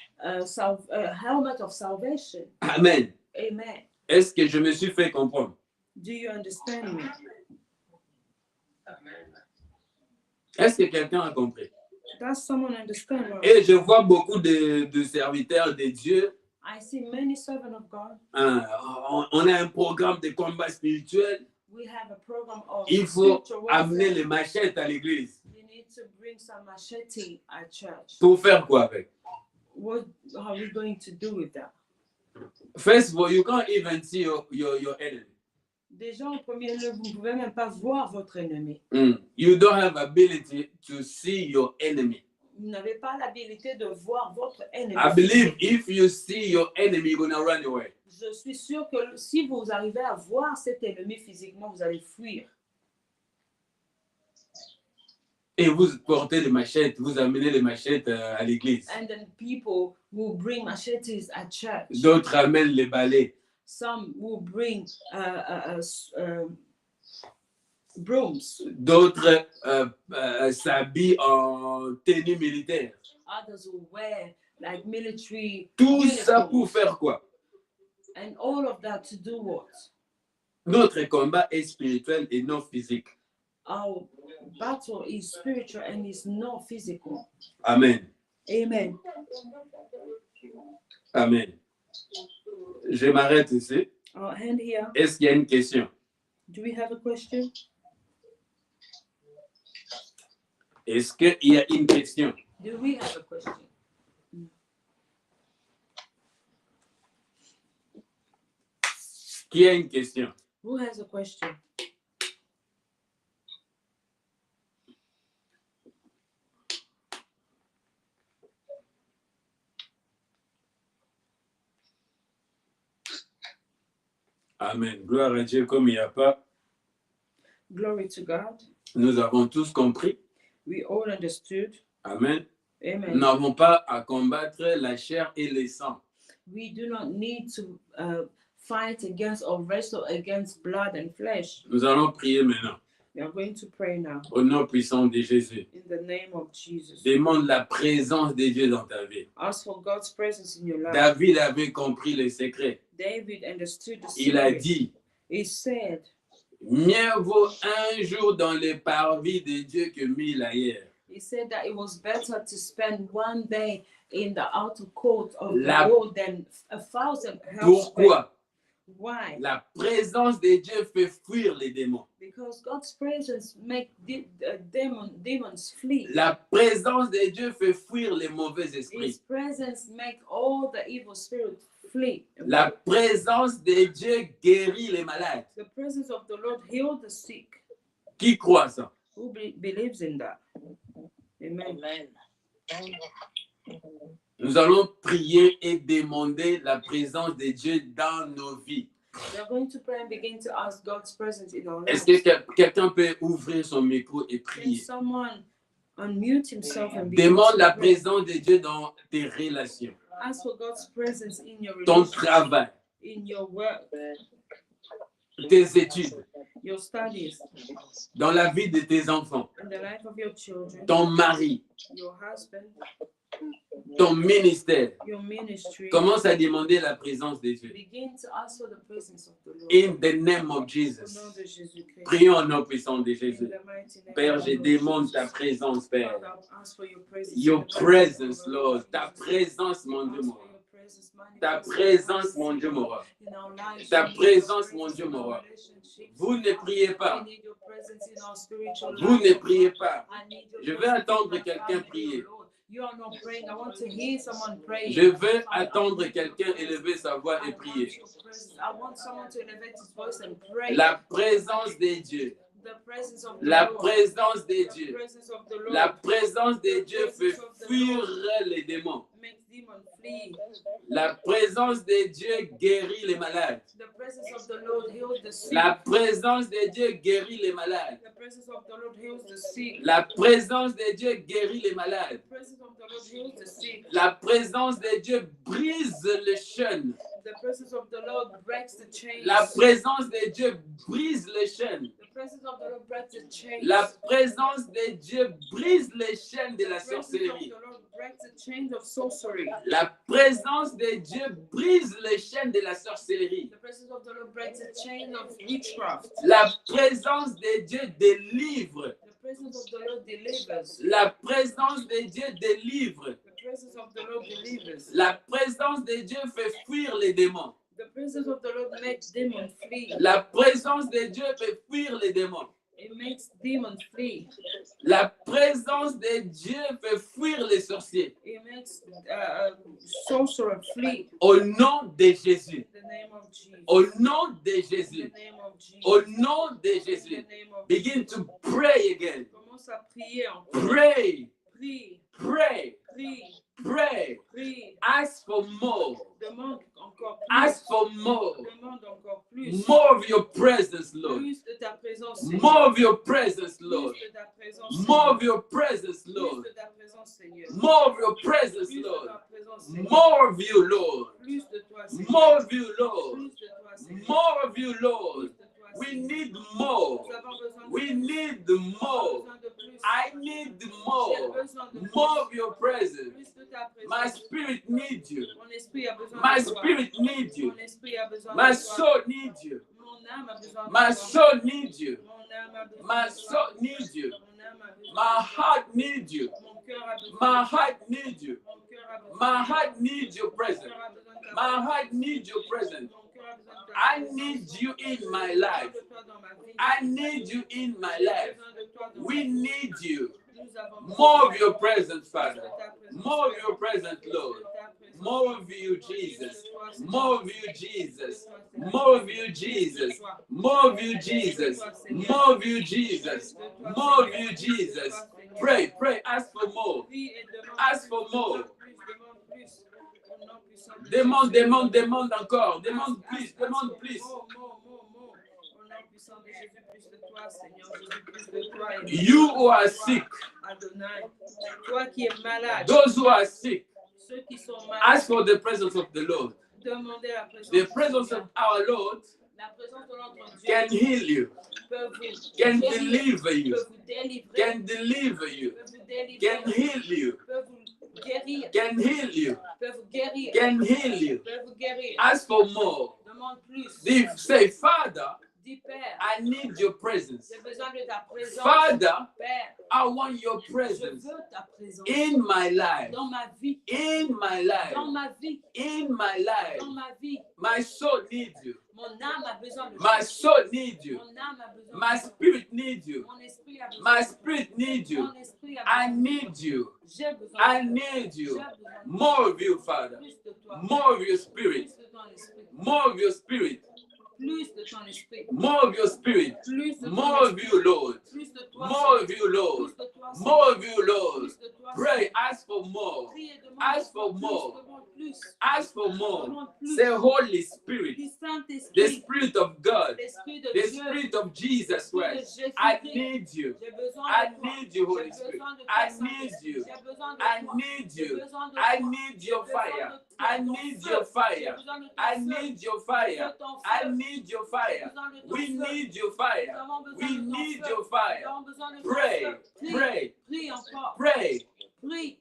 helmet of salvation. Amen. Amen. Est-ce que je me suis fait comprendre? Do you understand me? Est-ce que quelqu'un a compris? Does someone understand? Et je vois beaucoup de serviteurs de Dieu. I see many servants of God. On a un programme de combat spirituel. We have a program of Il faut spiritual amener warfare. les machettes à l'église. You need to bring some machete at church. Pour faire quoi avec? What are we going to do with that? First of all, you can't even see your enemy. Déjà, en premier lieu, vous ne pouvez même pas voir votre ennemi. You don't have ability to see your enemy. Vous n'avez pas l'habilité de voir votre ennemi. I believe if you see your enemy, you're going to run away. Je suis sûre que si vous arrivez à voir cet ennemi physiquement, vous allez fuir. Et vous portez les machettes, vous amenez les machettes à l'église. And then people will bring machetes at church. D'autres amènent les balais. Some will bring brooms. D'autres s'habillent en tenue militaire. Others will wear like military Tout ça pour uniforms. faire quoi? And all of that to do what? Notre combat est spirituel et non physique. Our battle is spiritual and is not physical. Amen. Amen. Amen. Je m'arrête ici. Our hand here. Est-ce qu'il y a une question? Do we have a question? Est-ce qu'il y a une question? Do we have a question? Qui a une question? Who has a question? Amen. Gloire à Dieu. Comme il n'y a pas, Glory to God. nous avons tous compris. We all understood. Amen. Nous Amen. n'avons pas à combattre la chair et le sang. We do not need to fight against or wrestle against blood and flesh. Nous allons prier maintenant. We are going to pray now Au nom puissant de Jésus. in the name of Jesus. Demande la présence de Dieu dans ta vie. Ask for God's presence in your life. David avait compris le secret. David understood the Il a secret. dit, He said, mieux vaut un jour dans les parvis de Dieu que 1000 ailleurs. he said that it was better to spend one day in the outer court of La- the Lord than 1,000 elsewhere. Pourquoi? Why? La présence de Dieu fait fuir les démons. Because God's presence make demons flee. La présence de Dieu fait fuir les mauvais His esprits. presence make all the evil spirits flee. La présence de Dieu guérit les malades. The presence of the Lord heal the sick. Qui croit ça? Who believes in that? Amen. Amen. Nous allons prier et demander la présence de Dieu dans nos vies. We are going to pray and begin to ask God's presence in our Est-ce lives. que quelqu'un peut ouvrir son micro et Can prier? someone unmute himself and begin Demande to la pray? présence de Dieu dans tes relations, Ask for God's presence in your ton relationship, travail, in your work, tes études, your studies, dans la vie de tes enfants, in the life of your children, ton mari, your husband, ton ministère. your ministry. Commence à demander la présence de Dieu. Begin to ask for the presence of the Lord. In the name of Au Jesus. nom de Jésus-Christ. Prions au nom puissant de In Jésus. the mighty name Père, of je the Lord demande Jesus. ta présence, Père. Father, I ask for your presence. Your in the mighty presence, name of Lord. Ta Jesus. présence, mon I Dieu, ask mon for roi. your presence, Ta manifest présence, in mon us, Dieu, mon roi. in our lives, Ta in your présence, presence, mon Dieu, in mon our roi. relationships. Vous ne priez I pas. need your presence in our spiritual Vous life. ne priez pas. I need your Je veux presence in attendre my quelqu'un family, prier. Lord. You are not praying. I want to hear someone praying. Je veux I attendre need your quelqu'un presence. élever sa voix I et want prier. your presence. I want someone to elevate his voice and pray. La présence de Dieu. The presence of the La Lord. présence de The Dieu. presence of the Lord. La présence de Dieu fait fuir les démons. Makes demons flee. La présence de Dieu guérit les malades. The presence of the Lord heals the sick. La présence de Dieu guérit les malades. The presence of the Lord heals the sick. La présence de Dieu guérit les malades. The presence of the Lord heals the sick. La présence de Dieu brise les chaînes. The presence of the Lord breaks the chains. La présence de Dieu brise les chaînes. The presence of the Lord breaks the chains. La présence de Dieu brise les chaînes de la The presence of sorcellerie. the Lord breaks the chains of sorcery. La présence de Dieu brise les chaînes de la sorcellerie. The presence of the Lord breaks the chain of witchcraft. La présence de Dieu délivre. The presence of the Lord delivers. La présence de Dieu délivre. The presence of the Lord delivers. La présence de Dieu fait fuir les démons. The presence of the Lord makes demons flee. La présence de Dieu fait fuir les démons. It makes demons flee. La présence de Dieu fait fuir les sorciers. It makes sorcerer flee. Au nom de Jésus. In the name of Jesus. Au nom de In Jésus. the name of Jesus. Au nom de In the Jésus. name of Begin Jesus. to pray again. Commence à prier encore. Pray. Prie, Pray. prie, Pray. prie. Ask for more. Demande encore plus. Ask for more. Demande encore plus. More of your presence, Lord. Plus de ta présence, More of your presence, Lord. Plus de ta présence, More of your presence, Plus Lord. de ta présence, Seigneur. More of your presence, Plus de Lord. ta présence, Seigneur. More of you, Lord. Plus de toi, Seigneur. More of you, Lord. Plus de toi, Seigneur. More of you, Plus Lord. de toi, We Seigneur. need more. Nous avons besoin de We plus. need Nous avons more. besoin de plus. I need J'ai more. besoin de plus. More of your presence. Plus de ta présence. My spirit needs you. Mon esprit a besoin My de toi. spirit needs you. Mon esprit a besoin My de toi. soul needs you. Mon âme a besoin de My toi. soul needs you. Mon âme a besoin My de toi. soul needs you. Mon âme a besoin My de toi. heart needs you. Mon cœur a besoin My de toi. heart needs you. Mon cœur a besoin My de toi. heart needs your Mon presence. cœur a besoin de ta My présence. heart needs your presence. Mon cœur a besoin de ta I need you in my life. I need you in my life. We need you. More of your presence, Father. More of your presence, Lord. More of you, Jesus. More of you, Jesus. More of you, Jesus. More of you, Jesus. More of you, Jesus. More of you, Jesus. Pray, pray, ask for more. Ask for more. Demande, demande, demande encore. Demande plus, demande plus. You who are sick, toi qui es malade, those who are sick, ceux qui sont malades, ask for the presence of the Lord. demandez la présence The presence of our Lord la présence de notre Dieu can heal you, peut vous can guérir, deliver you, peut vous délivrer, can deliver you, peut vous délivrer, can heal you, peut vous guérir, can heal you, peut vous guérir, can heal you. peut vous guérir. Ask for more. Demande plus. Say, Father, Dis Père, I need your presence. j'ai besoin de ta présence. Father, Père, I want your je presence veux ta présence in my life, dans ma vie, in my life, dans ma vie, in my life. dans ma vie. My soul needs you. Mon âme a besoin de My toi. soul needs you. Mon âme a besoin My de toi. spirit needs you. Mon esprit a besoin My de toi. spirit needs you. Mon esprit a I besoin de toi. need you. J'ai besoin I de toi. need J'ai you. besoin de toi. More of you, Father. Plus de toi. More of your spirit. Plus de ton esprit. More of your spirit. Plus de ton esprit. More of your spirit. Plus de ton More of esprit. you, Lord. Plus de toi. More of you, Lord. Plus de toi. More of you, Lord. Plus de toi. Pray, ask for more. Prie et demande Ask for plus, more. demande plus. Ask for more. Demande plus. Say, Holy Spirit, Du the Saint-Esprit. Spirit of God, L'Esprit de the Dieu. Spirit of Jesus L'Esprit de Christ. Jésus-Christ. I need you. J'ai besoin I de toi. need you, Holy J'ai Spirit. besoin de toi, I Saint-Esprit. need you. J'ai besoin de I toi. need J'ai you. besoin de I toi. need your J'ai besoin fire. de I ton need feu. your J'ai fire. besoin de ton I feu. need your De fire. ton feu. I need your J'ai fire. besoin de ton We feu. need your Nous fire. avons besoin We de ton need feu. your Nous fire. avons besoin de ton Pray, feu. Prie, pray, prie encore. pray. Prie.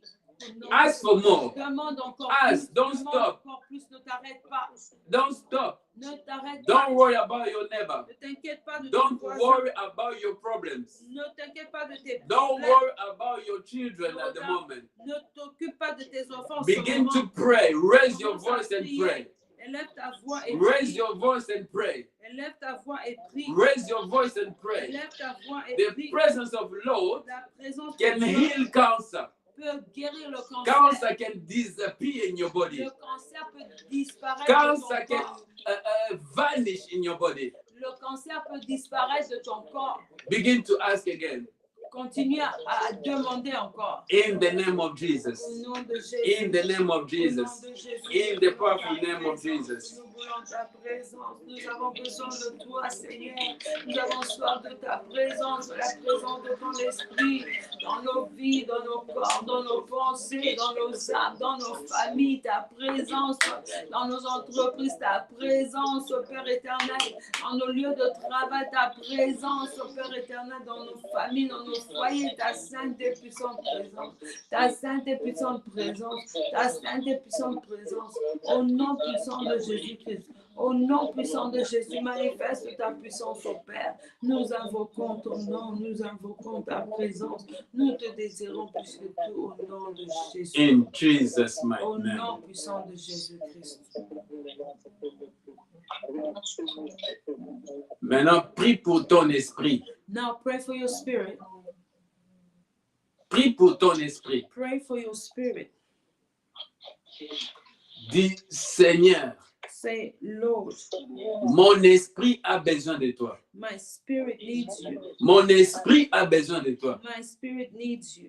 Ask for more. Demande encore Ask, plus. don't Demande stop. encore plus. Ne t'arrête pas. Don't stop. Ne t'arrête pas. Don't worry about your neighbor. Ne t'inquiète pas de ton Don't voisin. worry about your problems. Ne t'inquiète pas de tes Don't problèmes. worry about your children at the moment. Ne t'occupe pas de tes enfants en ce Begin moment. to pray. Raise your Commence à voice and prier. pray. Élève ta voix et Raise prie. your voice and pray. Élève ta voix et prie. Raise your voice and pray. Élève ta voix et The prie. presence of Lord La présence can de Dieu heal cancer. peut guérir le cancer. Cancer can disappear in your body. Le cancer peut disparaître Cancer de ton can corps. vanish in your body. Le cancer peut disparaître de ton corps. Begin to ask again. Continue à demander encore. In the name of Jesus. Au nom de Jésus. In the name of Au nom Jesus. de Jésus. In the powerful name of Jesus. Nous voulons ta présence. Nous avons besoin de toi, Seigneur. Nous avons soif de ta présence, de la présence de ton esprit dans nos vies, dans nos corps, dans nos pensées, dans nos âmes, dans nos familles. Ta présence dans nos entreprises, ta présence, au Père éternel, dans nos lieux de travail, ta présence, au Père éternel, dans nos familles, dans nos foyers, ta sainte et puissante présence, ta sainte et puissante présence, ta sainte et puissante présence, au nom puissant de Jésus-Christ, au nom puissant de Jésus, manifeste ta puissance au Père. Nous invoquons ton nom, nous invoquons ta présence, nous te désirons plus que tout au nom de Jésus. In Jesus' Au mighty nom name. puissant de Jésus-Christ. Maintenant, prie pour ton esprit. Now pray for your spirit. Prie pour ton esprit. Pray for your spirit. Dis, Seigneur, Say, Lord, mon esprit a besoin de toi. my spirit needs you. Mon esprit a besoin de toi. My spirit needs you.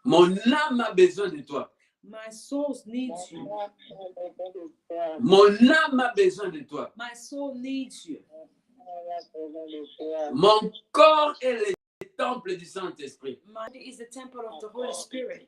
Mon âme a besoin de toi. My soul needs you. Mon âme a besoin de toi. My soul needs you. Mon corps est le temple du Saint-Esprit. My body is the temple of the Holy Spirit.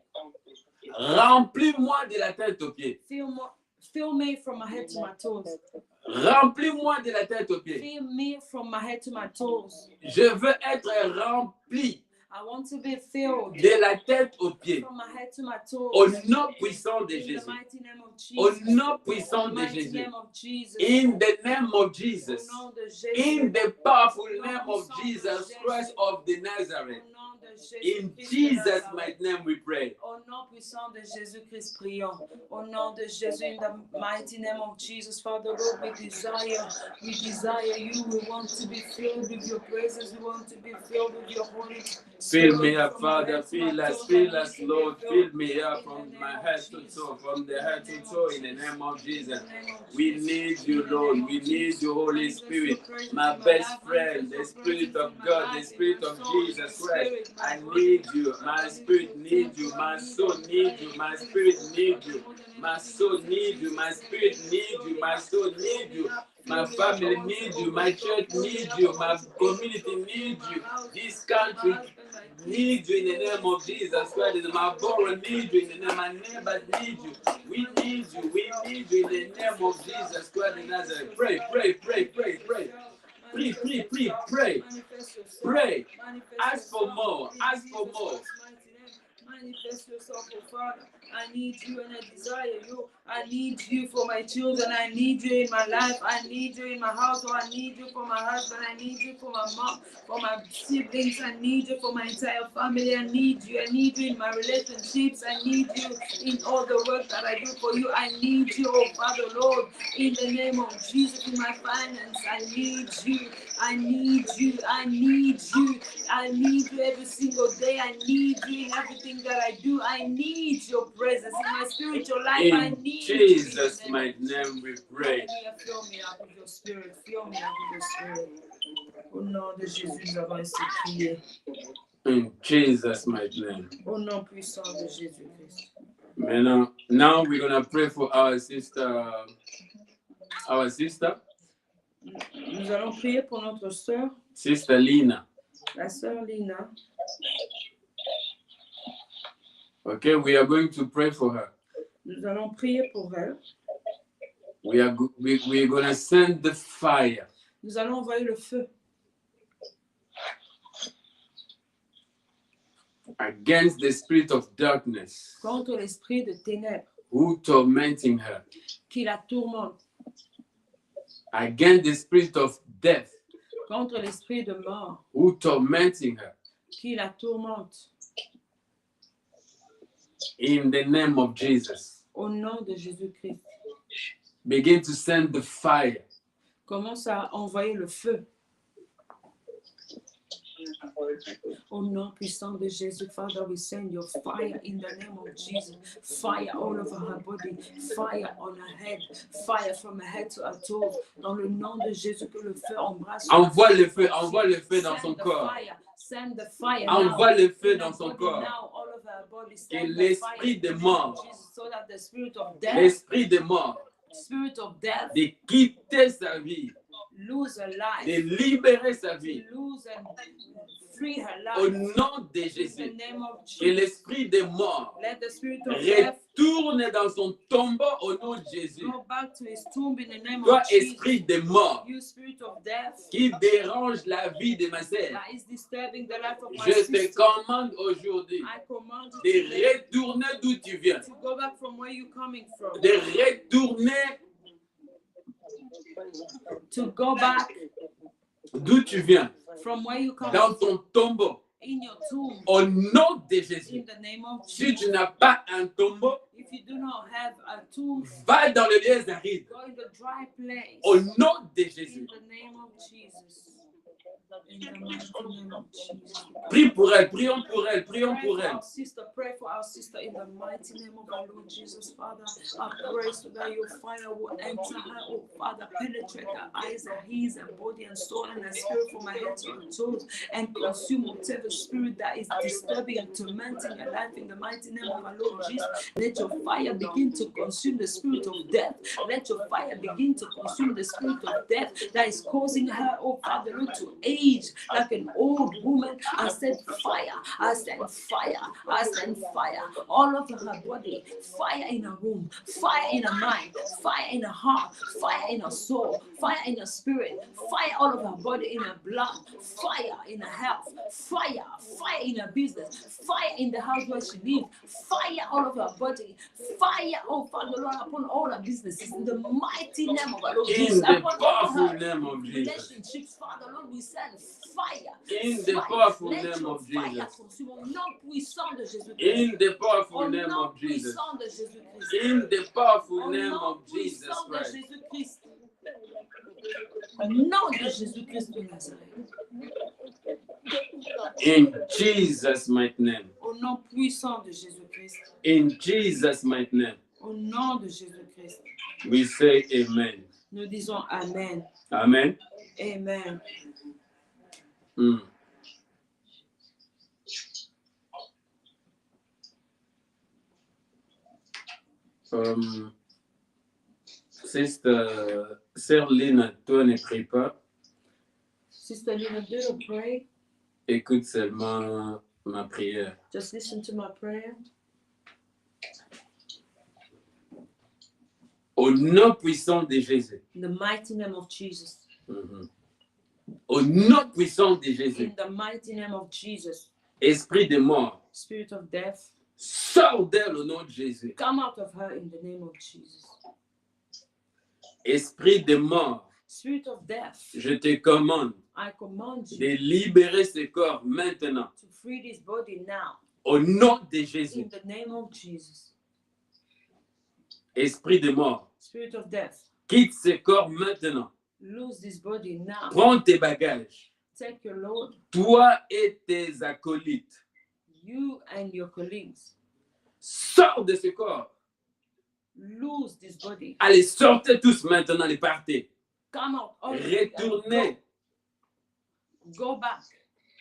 Remplis-moi de la tête aux pieds. Fill me from my head to my toes. Remplis-moi de la tête aux pieds. Fill me from my head to my toes. Je veux être rempli I want to be filled de la tête aux pieds. from my head to my toes. Au nom puissant de In the Jésus. mighty name of Au Jesus. nom In puissant the de mighty Jésus. name of Jesus. In the name of Jesus. Au nom de Jésus. In the powerful name of Jesus Christ of the Nazareth. Au nom de In Jésus-Christ de Jesus' Nazareth. mighty name we pray. Au nom puissant de Jésus-Christ, prions. Au nom de Jésus, in the mighty name of Jesus, Father Lord, we desire you. We want to be filled with your presence. We want to be filled with your Holy Spirit. Fill me up, From my Father. head to my Fill us, toes, fill I us, need to be Lord. filled. Fill me up In the from name my of head to Jesus. toe, from the In head the to name toe, of in the Jesus. name of Jesus. In the name of We Jesus. need In you, the Lord. name We of need Jesus. you, Holy Manifest Spirit. your presence My in my best life. friend, Manifest the your Spirit presence of in my God, the life, in Spirit my of soul, in my Jesus Christ. spirit, my I body. need you. My Body spirit to needs you. temple, I My need soul you. needs you. My spirit needs you. My soul needs you. My spirit needs you. My soul needs you. My family needs you. My church needs you. My community needs you. This country needs you in the name of Jesus Christ. My borough needs you in the name. My neighbors need you. We need you. We need you in the name of Jesus Christ in Nazareth. Pray, pray, pray, pray, pray. Pray, pray, pray, pray. Pray. Ask for more. Ask for more. Manifest yourself, oh Father. I need you and I desire you. I need you for my children. I need you in my life. I need you in my household. I need you for my husband. I need you for my mom, for my siblings. I need you for my entire family. I need you. I need you in my relationships. I need you in all the work that I do for you. I need you, oh Father Lord, in the name of Jesus, in my finance. I need you. I need you. I need you. I need you every single day. I need you in everything that I do. I need your presence in my spiritual life. I In need Jesus' you. mighty name we pray. Hallelujah. Fill me up with your spirit. Fill me up with your spirit. Au nom de Jésus, nous avons ainsi prié. In Jesus' mighty name. Au nom puissant de Jésus-Christ. Now we're gonna pray for our sister. Nous allons prier pour notre sœur, Sister Lina. la sœur Lina. Okay, we are going to pray for her. Nous allons prier pour elle. We're gonna send the fire Nous allons envoyer le feu against the spirit of darkness contre l'esprit de ténèbres who tormenting her, qui la tourmente, against the spirit of death contre l'esprit de mort who tormenting her. qui la tourmente. In the name of Jesus, Au nom de Jésus-Christ. begin to send the fire. Commence à envoyer le feu. Au nom puissant de Jésus, Father, we send your fire in the name of Jesus. Fire all over her body, fire on her head, fire from her head to her toes. Dans le nom de Jésus, que le feu embrasse. Envoie le feu dans son corps. Send the fire Envoie le feu in dans her son body corps. now, all over her body. Que Send the l'esprit fire de mort, so that the spirit of death, l'esprit de mort, de quitter sa vie, lose her life, de libérer sa vie, lose and free her au life. nom de In the Jésus. name of Que Jesus. l'esprit de mort Let the spirit of death retourne dans son tombeau au nom de Jésus. go back to his tomb in the name Toi, of Jesus. esprit de mort, You spirit of death qui dérange la vie de ma sœur, that is disturbing the life of my je te sister. commande aujourd'hui I command you de today retourner d'où tu viens, to go back from where you're coming from. de retourner To go back d'où tu viens, from where you come dans from. ton tombeau, In your tomb. au nom de In Jésus. the name of Si Jesus. tu n'as pas un tombeau, If you do not have a tomb, va dans le lieu aride, go in the dry place. au nom de In Jésus. the name of Jesus. In the mighty name of Jesus. Prie pour elle, prions pour elle, prions Pray pour for elle. our sister, pray for our sister in the mighty name of our Lord Jesus, Father. I pray so that your fire will enter her, oh Father, penetrate her eyes, her ears, her body and soul and her spirit from her head to her toes and consume whatever spirit that is disturbing and tormenting her life in the mighty name of our Lord Jesus. Let your fire begin to consume the spirit of death. Let your fire begin to consume the spirit of death that is causing her, oh Father, Lord, to age like an old woman. I send fire, I send fire, I send fire all over her body, fire in her womb, fire in her mind, fire in her heart, fire in her soul, fire in her spirit, fire all over her body, in her blood, fire in her health, fire, fire in her business, fire in the house where she lives, fire all over her body, fire, oh Father Lord, upon all her businesses, in the mighty name of our Lord In Jesus, the upon all powerful her name of Jesus. relationships, Father Lord, we We send fire. In the Fire. powerful Let name your of fire Jesus. consume au nom puissant de Jésus-Christ. In the powerful Au name nom of Jesus. puissant de Jésus-Christ. In the powerful Au name nom of Jesus puissant de Christ. Jésus-Christ. Au nom de Jésus-Christ de Nazareth. In Jesus' mighty name. Au nom puissant de Jésus-Christ. In Jesus' mighty name. Au nom de Jésus-Christ. We say amen. Nous disons Amen. Amen. Amen. Mm. Sister Sœur Lina, toi ne prie pas. Sister Lina, do you pray? Écoute seulement ma prière. Just listen to my prayer. Au nom puissant de Jésus. In the mighty name of Jesus. Mhm. Au nom puissant de Jésus. In the mighty name of Jesus. Esprit de mort, Spirit of death, sors d'elle au nom de Jésus. come out of her in the name of Jesus. Esprit de mort, Spirit of death, je te commande I command you de libérer ce corps maintenant. to free this body now Au nom de Jésus. in the name of Jesus. Esprit de mort, Spirit of death, quitte ce corps maintenant. lose this body now. Prends tes bagages. Take your load, Toi et tes acolytes. you and your colleagues. Sors de ce corps. Lose this body. Allez, sortez tous maintenant et partez. Come out. All of you and Retournez go back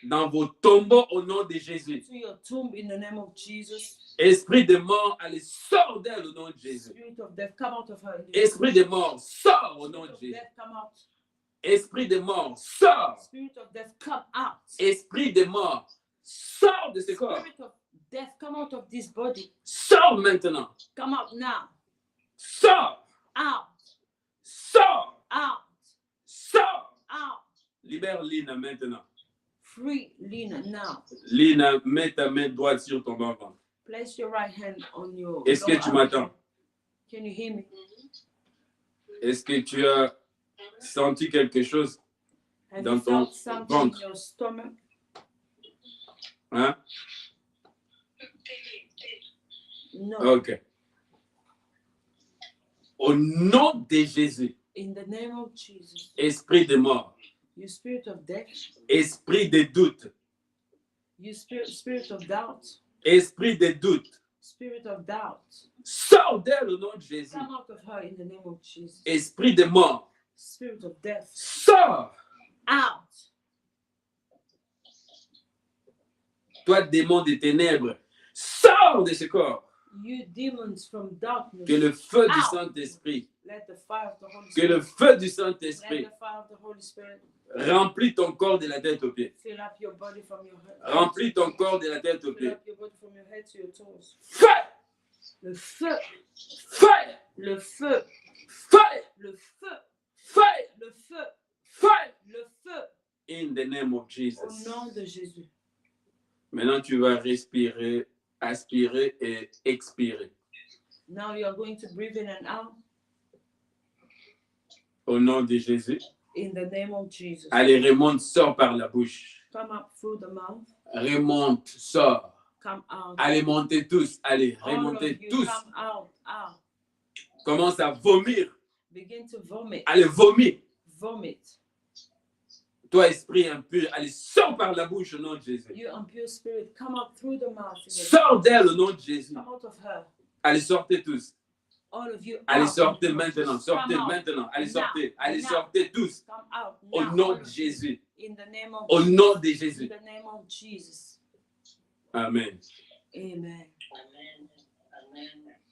dans vos tombeaux au nom de Jésus. to your tomb in the name of Jesus. Esprit de mort, allez, sors d'elle au nom de Jésus. Spirit of death, come out of her. In the Esprit de mort, sors au nom Spirit de of Jésus. death, come out. Esprit de mort, sors. Spirit of death, come out. Esprit de mort, sors de ce corps. Spirit of death, come out of this body. Sors maintenant. Come out now. Sors. Out. Sors. Out. Sors. Out. Libère Lina maintenant. Free Lina now. Lina, mets ta main droite sur ton ventre. Place your right hand on your. Est-ce que tu m'entends? Can you hear me? Est-ce que tu as senti quelque chose? Have Dans you ton felt something in ventre. your stomach? Hein? No. Ok. Au nom de Jésus, In the name of Jesus. esprit de mort, You spirit of death. esprit de doute, You spirit of doubt. esprit de doute, Spirit of doubt. sors d'elle au nom de Jésus. Come out of her in the name of Jesus. Esprit de mort, Spirit of death. sors. Out. Toi, démon des ténèbres, sors de ce corps. You demons from darkness. Que le feu du Out. Saint-Esprit, Let the fire of the Holy que Spirit. le feu du Let Saint-Esprit the fire of the Holy Spirit remplit ton corps de la tête aux pieds. fill up your body from your head. Remplis ton corps de la tête aux Fill pieds. up your body from your head to your toes. Feu! Le feu. Feu! Le feu. Feu! Le feu. Feu! Le feu. Feu! Le feu. In the name of Au Jesus. nom de Jésus. Maintenant, tu vas respirer, aspirer et expirer. Now you are going to breathe in and out Au nom de Jésus. in the name of Jesus. Allez, remonte, sors par la bouche. Come up through the mouth. Remonte, sors. Come out. Allez, montez tous. Allez, All of remontez you tous. come out. Out. Commence à vomir. Begin to vomit. Allez, vomis. Vomit. Toi, esprit impur, allez, sors par la bouche au nom de Jésus. You impure spirit, come out through the mouth. in the Sors d'elle au nom de Jésus. Come out of her. Allez, sortez tous. All of you. Allez, out. sortez maintenant. Sortez Come out. maintenant. Allez, Now. sortez. Allez, Now. sortez tous. Come out. Au now, nom all de of you. Jésus. In the name of Au Jesus. nom de In Jésus. the name of Jesus. Amen. Amen.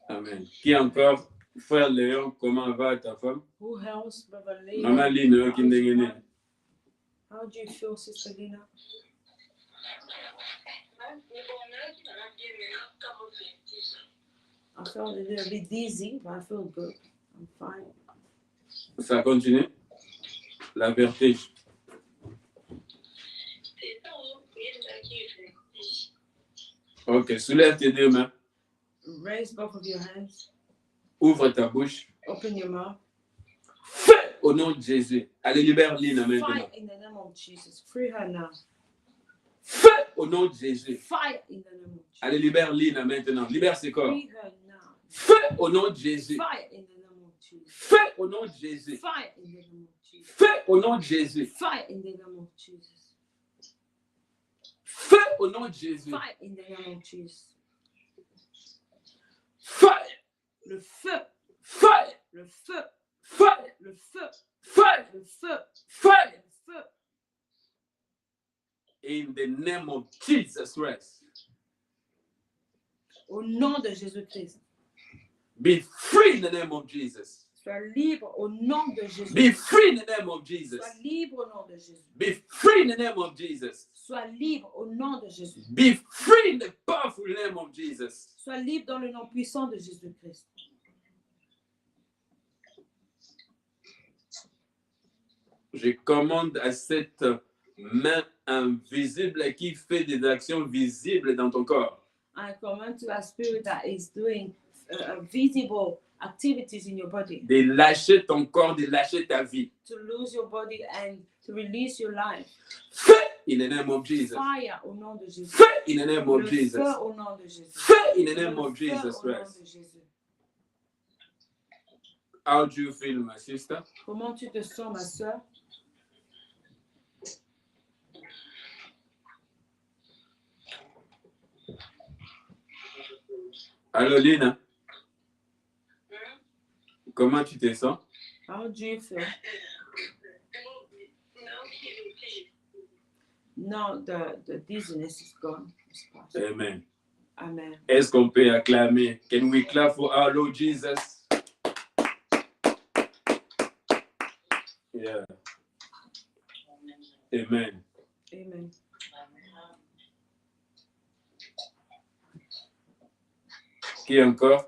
Amen. Qui encore? Frère Léon, comment va ta femme? Who else? Brother Leah? Maman Lina, qui n'est pas. How do you feel, Sister Lina? I felt a little bit dizzy, but I feel good. I'm fine. Ça continue? La vertige. Ok, soulève tes deux mains. Raise both of your hands. Ouvre ta bouche. Open your mouth. Feu! au nom de Jésus. Allez, libère Lina maintenant. Fire in the name of Jesus. Free her now. Feu au nom de Jésus. Fire in the name of Jesus. Allez, libère Lina maintenant. Libère ses corps. Free her now. Feu au nom de Jésus. Fire in the name of Jesus. Feu au nom de Jésus. Fire in the name of Jesus. Feu au nom de Jésus. Fire in the name of Jesus. Feu au nom de Jésus. Fire in the name of Jesus. Fire. Le feu. Fire. Le feu. Fire. Le feu. Fire. Le feu. Fire. Le feu. In the name of Jesus Christ. Au nom de Jésus-Christ. Be free in the name of Jesus. Sois libre au nom de Jésus. Be free in the name of Jesus. Sois libre au nom de Jésus. Be free in the name of Jesus. Sois libre au nom de Jésus. Be free in the powerful name of Jesus. Sois libre dans le nom puissant de Jésus-Christ. Je commande à cette main invisible qui fait des actions visibles dans ton corps. I command to a spirit that is doing visible activities in your body. De lâcher ton corps, de lâcher ta vie. To lose your body and to release your life. Feu in the name of Jesus. Fire au nom de Jésus. Feu in the name of Le Jesus. feu au nom de Jésus. Feu in the name Le of feu Jesus au nom Christ. de Jésus. How do you feel, my sister? Comment tu te sens, ma soeur? Allô, Lina? Comment tu te sens? How do you feel? Now the dizziness is gone. It's past. Amen. Amen. Est-ce qu'on peut acclamer? Can we clap for our Lord Jesus? Yeah. Amen. Amen. Qui encore?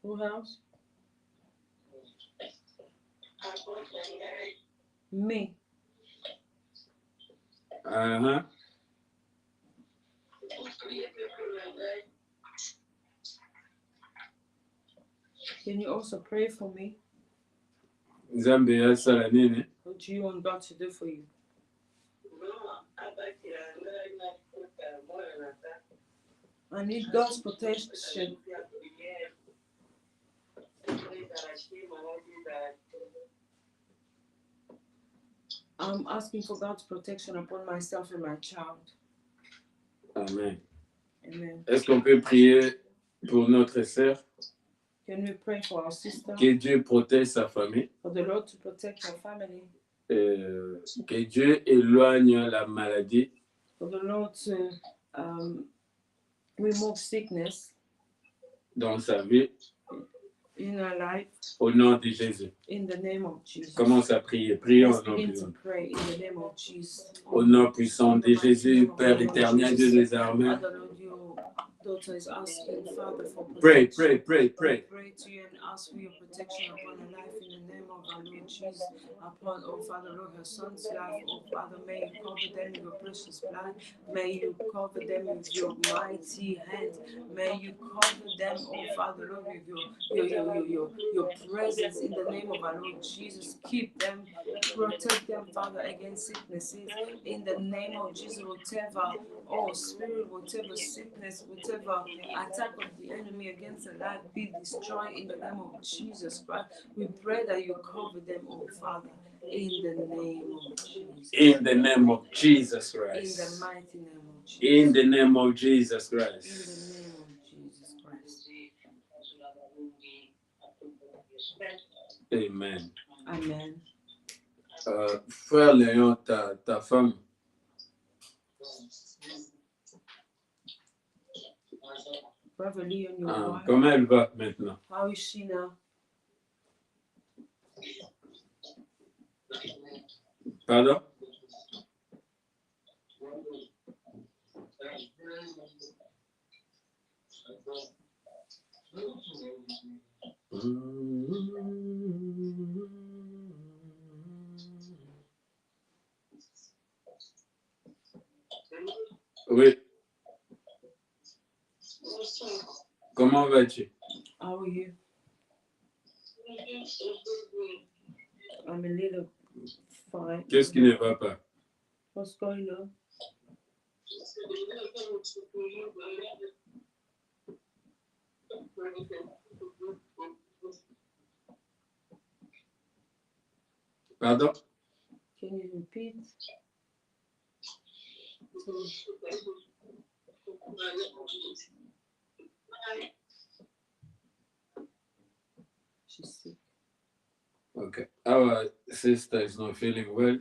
Who else? Me. Uh-huh. Can you also pray for me? Nzambe yasala nini? What do you want God to do for you? I need God's protection. I'm asking for God's protection upon myself and my child. Amen. Amen. Est-ce qu'on peut prier pour notre sœur? Can we pray for our sister? Que Dieu protège sa famille. For the Lord to protect her family. Que Dieu éloigne la maladie. For the Lord to remove sickness dans sa vie. in her life. Au nom de Jésus. In the name of Jesus. Commence à prier. Prions Let's au nom begin de to Jésus. pray in the name of Jesus. Au nom puissant de Jésus, Père éternel, Dieu des armées. Father, Lord, your daughter is asking, Father, for Pray, protection. pray, pray, pray. Pray to you and ask for your protection upon her life in the name of our Lord Jesus. Upon, oh Father, Lord, her son's life, oh Father, may you cover them with your precious blood. May you cover them with your mighty hand. May you cover them, oh Father, Lord, with your presence in the name of our Lord Jesus. Keep them, protect them, Father, against sicknesses. In the name of Jesus, whatever, oh Spirit, whatever sickness, whatever attack of the enemy against the life be destroyed in the name of Jesus Christ. We pray that you cover them, oh Father, in the name of Jesus. In the name of Jesus In Christ. the mighty name of Jesus. In the name of Jesus In Christ. the name of Jesus Christ. Amen. Amen. Frère Léon, ta femme, Brother Leon, your wife, comment elle va maintenant? how is she now? Pardon? Oui. Comment vas-tu? How are you? I'm a little fine. Qu'est-ce qui ne va pas? What's going on? Pardon? Can you repeat? She's sick. Okay. Our sister is not feeling well.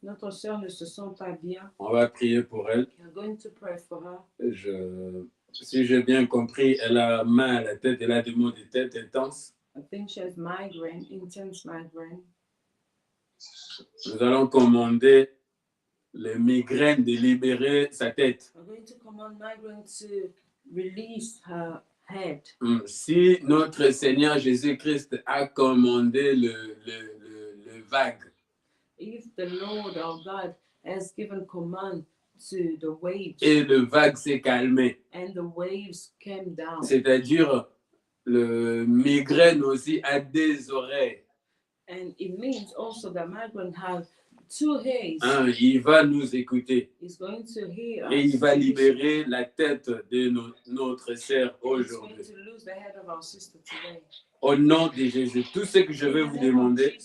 Notre sœur ne se sent pas bien. On va prier pour elle. We are going to pray for her. Si j'ai bien compris, elle a mal à la tête, elle a des maux de tête intenses. I think she has migraine, intense migraine. Nous allons commander les migraines de libérer sa tête. We're going to command migraine to release her head. Si notre Seigneur Jésus-Christ a commandé le vague, If the Lord our God has given command to the waves et le vague s'est calmé, and the waves came down, c'est-à-dire le migraine aussi a des oreilles. and it means also that migraine has two ears. Il va nous écouter He's going to hear et us. il va libérer la tête de notre sœur He's going aujourd'hui. to lose the head of our sister today. Au nom de Jésus, tout ce que je vais vous demander,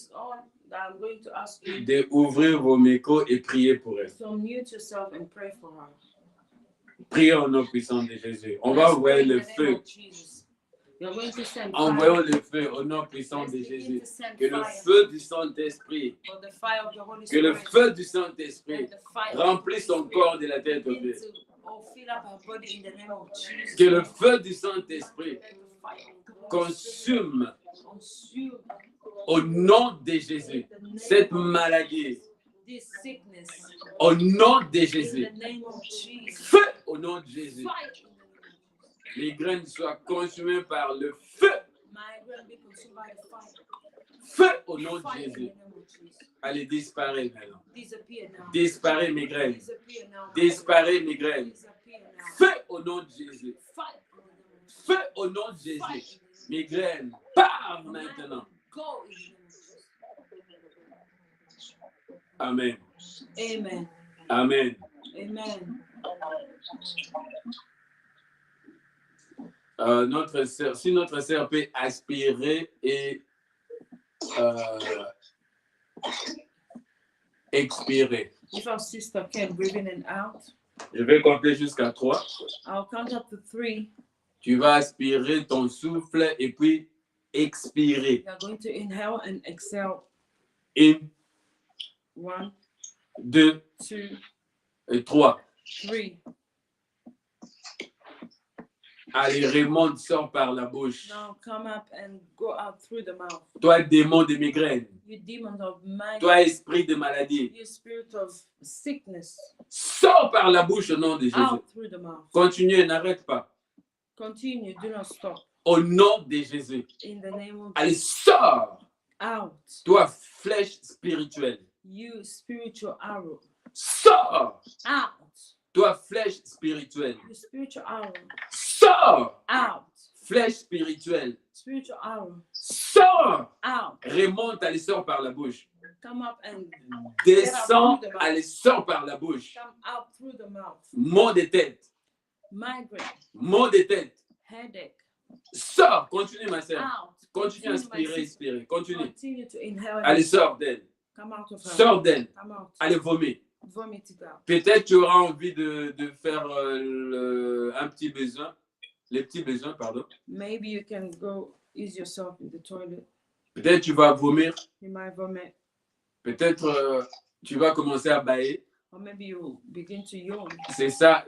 I'm going to ask you d'ouvrir vos micros et prier pour elle. to mute yourself and pray for her. Priez au nom puissant de Jésus. On va envoyer le feu. You're going to send Envoyons fire. le feu au nom puissant de Let's begin Jésus. to send Que le fire. feu du Saint-Esprit, For the fire of the Holy que le Spirit. feu du Saint-Esprit Let the fire remplisse son of the Holy corps de la tête aux Spirit pieds. begin to fill up our body in the name of Jesus. Que le feu du Saint-Esprit Let the fire of the Holy consume Spirit consume au nom de Jésus cette maladie. this sickness Au nom de in Jésus. the name of Jesus. Feu au nom de Jésus. Fire in the name of Jesus. Les graines soient consumées par le feu. Migraine be consumed by the fire. Feu au nom de Fire in the Jésus. name of Jesus. Allez, disparaît maintenant. Disappear now. Disparaît migraine. Disappear now. Disparaît migraine. Disappear now. Feu au nom de Jésus. Fire in the name of Jesus. Feu au nom de Jésus. Migraine. Pars maintenant. Go in the name of Jesus. Amen. Amen. Amen. Amen. Notre sœur, si notre sœur peut aspirer et expirer. If our sister can breathe in and out, Je vais compter jusqu'à 3. I'll count up to 3. Tu vas aspirer ton souffle et puis expirer. You're going to inhale and exhale. 1, 1, 2 2, et 3. 3. Allez, remonte, sors par la bouche. Now come up and go out through the mouth. Toi, démon de migraine. You demon of migraine. Toi, esprit de maladie. You spirit of sickness. Sors par la bouche au nom de Jésus. Out through the mouth. Continue, n'arrête pas. Continue. Do not stop. Au nom de Jésus. In the name of Allez, Jesus. sors. Out. Toi, flèche spirituelle. You spiritual arrow. Sors. Out. Toi, flèche spirituelle. You spiritual arrow. Sors. Out. Flèche spirituelle. Spiritual arrow. Sors. Out. Remonte, allez, sors par la bouche. Come up and Descends, allez, sors par la bouche. come out through the mouth. Maux de tête. Migraine. Maux de tête. Headache. Sors. Continue, ma soeur. Out. Continue à inspirer, expirer. Continue. Continue to inhale. and Allez, sors d'elle. Come out of her. Sors d'elle. Come out. Allez, vomir. Vomit it out. Peut-être tu auras envie de faire un petit besoin. Les petits besoins, pardon. Maybe you can go ease yourself in the toilet. Peut-être tu vas vomir. You might vomit. Peut-être tu vas commencer à bâiller. Or maybe you begin to yawn. C'est ça,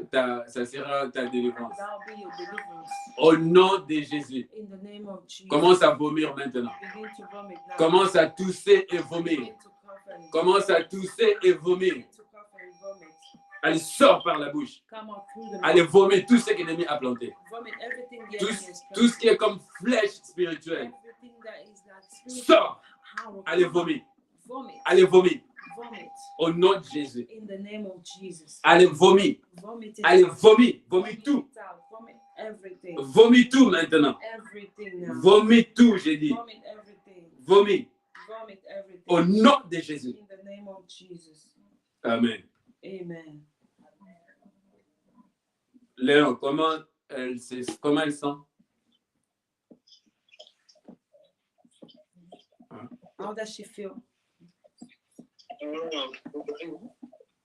ça sera ta délivrance. That'll be your deliverance. Au nom de Jésus. In the name of Jesus. Commence à vomir maintenant. Begin to vomit now. Commence à tousser et vomir. Begin to cough and Commence à tousser et vomir. begin to cough and vomit. Allez, sors par la bouche. Come out through the Allez, mouth. vomir tout ce que l'ennemi a planté. Vomit everything the Tout, enemy has tout ce qui est comme flèche spirituelle. Everything that is not spiritual. Sors. How Allez, vomir. Vomit. Allez, vomir. Vomit. Au nom de Jésus. In the name of Jesus. Allez, vomir. Vomit it Allez, out. vomir. Vomis tout. Vomit it out. Vomit everything. Vomis tout maintenant. Everything now. Vomis tout, j'ai dit. Vomit everything. Vomis. Vomit everything. Au nom de Jésus. In the name of Jesus. Amen. Amen. Léon, comment elle sent? How does she feel?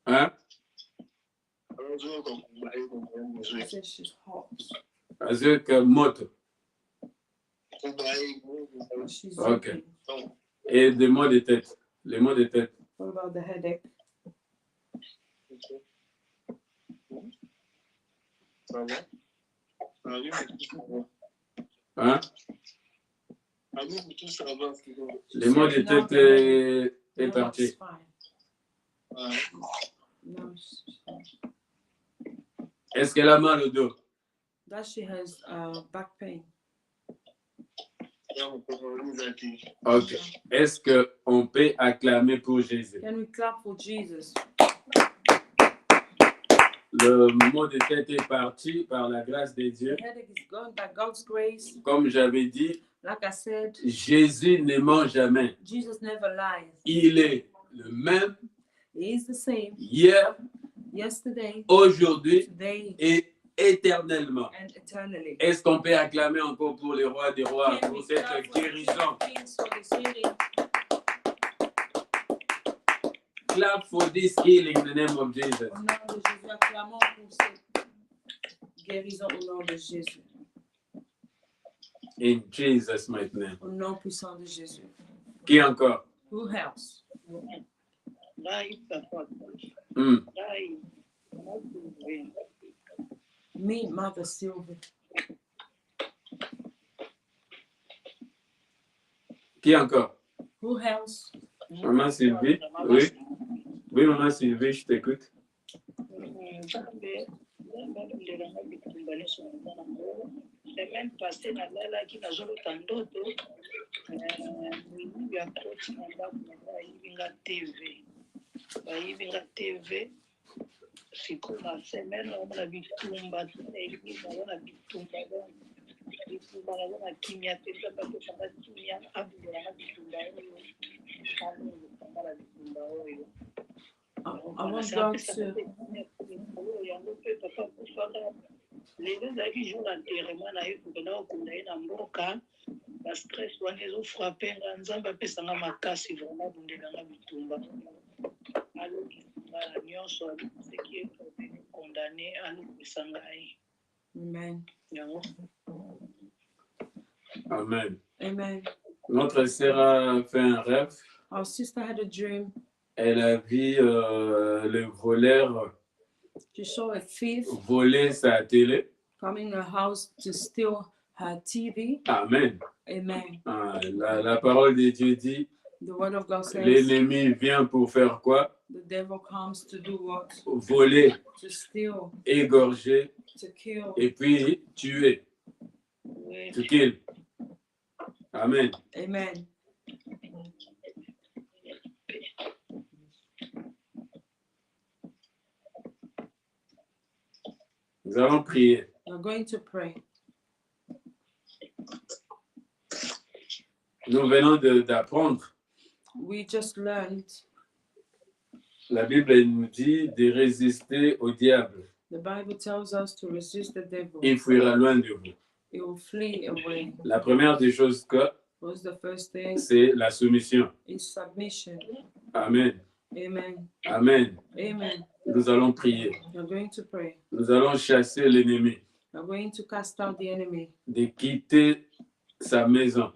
Hein? She says she's hot. Parce que moto. She's Okay. dripping. Et des maux de tête. Les maux de tête. What about the headache? Hein? Les maux de tête est No, parti. it's fine. No, it's fine. Est-ce qu'elle a mal au dos? That she has back pain. Ok. Est-ce qu'on peut acclamer pour Jésus? Can we clap for Jesus? Le mot de tête est parti par la grâce de Dieu. The headache is gone by God's grace. Comme j'avais dit, Like I said, Jésus ne ment jamais. Jesus never lies. Il est le même He is the same hier, yesterday, aujourd'hui today, et éternellement. and eternally. Est-ce qu'on peut acclamer encore pour le roi des rois, Can pour we cette clap for the guérison? Kings for this healing? Clap for this healing in the name of Jesus. Au nom de Jésus, acclamons pour cette guérison au nom de Jésus. In Jesus' mighty name. Au nom puissant de Jésus. Qui encore? Who else? Me, Mother Sylvie. Qui encore? Who else? Maman Sylvie? Oui. Oui, Maman Sylvie, je t'écoute. Semaine passée nalalaki nazolota ndoto miyibi ya koti na ndako nanga bayibinga tv sikoyo na semaine naomona bitumba nazona bitumba nazona kimia te batosanga kimia abulelanga bitumba oyo alokangala bitumba oyo yango mpe papa kosaka lelo ezalaki jour d'enterrement na ye kokenda kokunda ye na mboka bastress wana ezofrape nga nzambe apesanga makasi vraimen abundelanga bitumba alokisanga nyonso seki condamné alokisa ngai. Amen. yango Amen. Amen. Notre sœur a fait un rêve. Our sister had a dream. Elle a vu le voleur She saw a thief voler sa télé. coming in her house to steal her TV. Amen. Amen. La parole de Dieu dit, The word of God says l'ennemi vient pour faire quoi? the devil comes to do what? Voler, To steal, égorger to kill, et puis tuer. oui. To kill. Amen. Amen. Nous allons prier. We're going to pray. Nous venons d'apprendre. We just learned La Bible elle nous dit de résister au diable. the Bible tells us to resist the devil. Il fuira loin de vous. It will flee away. La première des choses, What's the first thing? c'est la soumission. Is submission. Amen. Amen. Amen. Amen. Nous allons prier. We're going to pray. Nous allons chasser l'ennemi We're going to cast out the enemy, de quitter sa maison,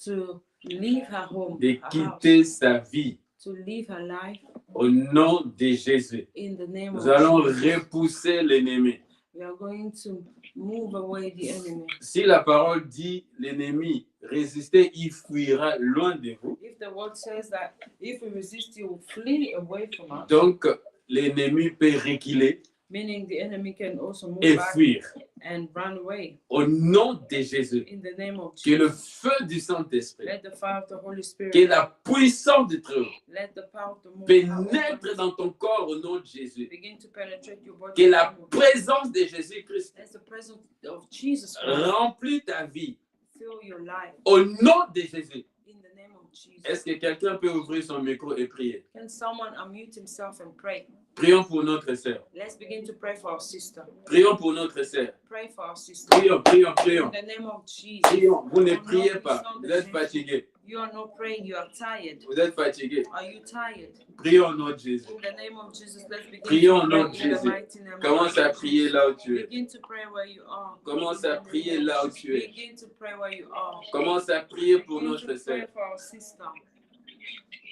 to leave her home, de her house, quitter sa vie. to leave her life Au nom de Jésus, in the name nous of allons Jesus. repousser l'ennemi. We are going to move away the enemy. Si la parole dit l'ennemi, résistez, il fuira loin de vous. If the word says that if we resist, he will flee away from us, Donc, l'ennemi peut reculer meaning the enemy can also move et back fuir. and run away. Au nom de Jésus, In the name of que le Jesus, feu du Saint-Esprit, let the fire of the Holy Spirit, que la puissance du Très-Haut let the power of the Most pénètre dans ton corps au nom de Jésus. begin to penetrate your body. Que la présence de Jésus-Christ Let the presence of Jesus Christ remplit ta vie fill your life. au nom de Jésus. In the name of Jesus. Jesus. Est-ce que quelqu'un peut ouvrir son micro et prier? Can someone unmute himself and pray? Prions pour notre sœur. Let's begin to pray for our sister. Prions pour notre sœur. Pray for our sister. Prions, prions, In prions. the name of Jesus. Prions. Vous ne Au nom priez pas. puissant de Vous êtes Jésus. fatigué. You are not praying, you are tired. Vous êtes fatigué. Are you tired? Prions au nom de Jésus. In the name of Jesus, let's begin Prions to au pray nom de in the Jésus. mighty name of Commence à Jesus. prier là où tu es. Begin to pray where you are. Commence In à the name prier of là où Jesus. tu es. Begin to pray where you are. Commence à prier pour Begin notre to sœur. pray for our sister.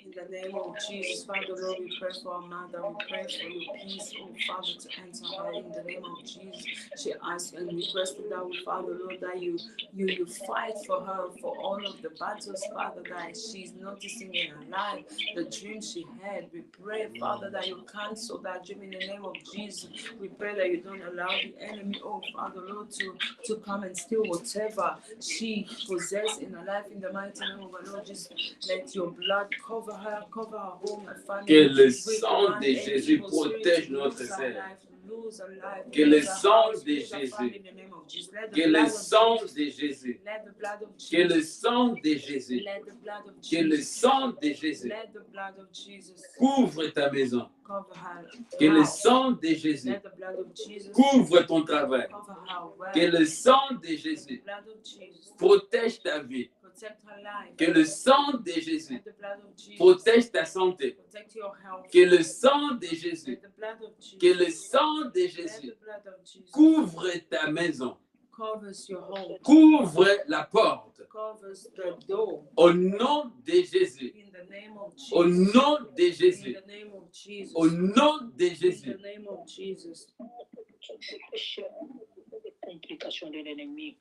In the name of Jesus, Father Lord, we pray for our mother. We pray for your peace, oh Father, to enter her. In the name of Jesus, she asks and requested that, Father Lord, that you fight for her for all of the battles, Father, that she's noticing in her life, the dream she had. We pray, Father, that you cancel that dream in the name of Jesus. We pray that you don't allow the enemy, oh Father Lord, to come and steal whatever she possesses in her life. In the mighty name of our Lord Jesus, let your blood cover her, cover her home, her family. Que le sang de Jésus protège notre sœur. Que le sang de Jésus. Que le sang de Jésus. Que le sang de Jésus. Que le sang de Jésus couvre ta maison. Que le sang de Jésus couvre ton travail. Que le sang de Jésus protège ta vie. Que le sang de Jésus protège ta santé. Que le sang de Jésus, que le sang de Jésus couvre ta maison. Couvre la porte. Au nom de Jésus. Au nom de Jésus. Au nom de Jésus. Complications de l'ennemi.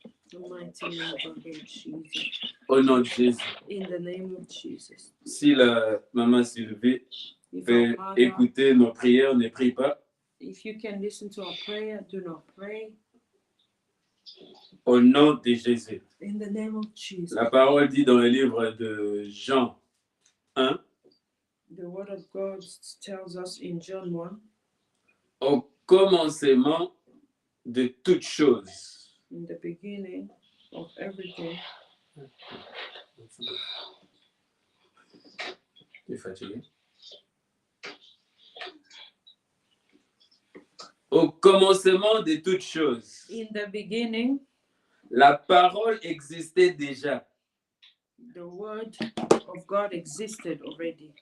Au nom de Jésus. In the name of Jesus. Si la maman Sylvie peut écouter nos prières, ne prie pas. If you can listen to our prayer, do not pray. Au nom de Jésus. In the name of Jesus. La parole dit dans le livre de Jean 1. The word of God tells us in John 1. Au commencement de toutes choses. In the beginning of everything. Tu es fatigué? Au commencement de toutes choses. In the beginning. La parole existait déjà. The word of God existed already.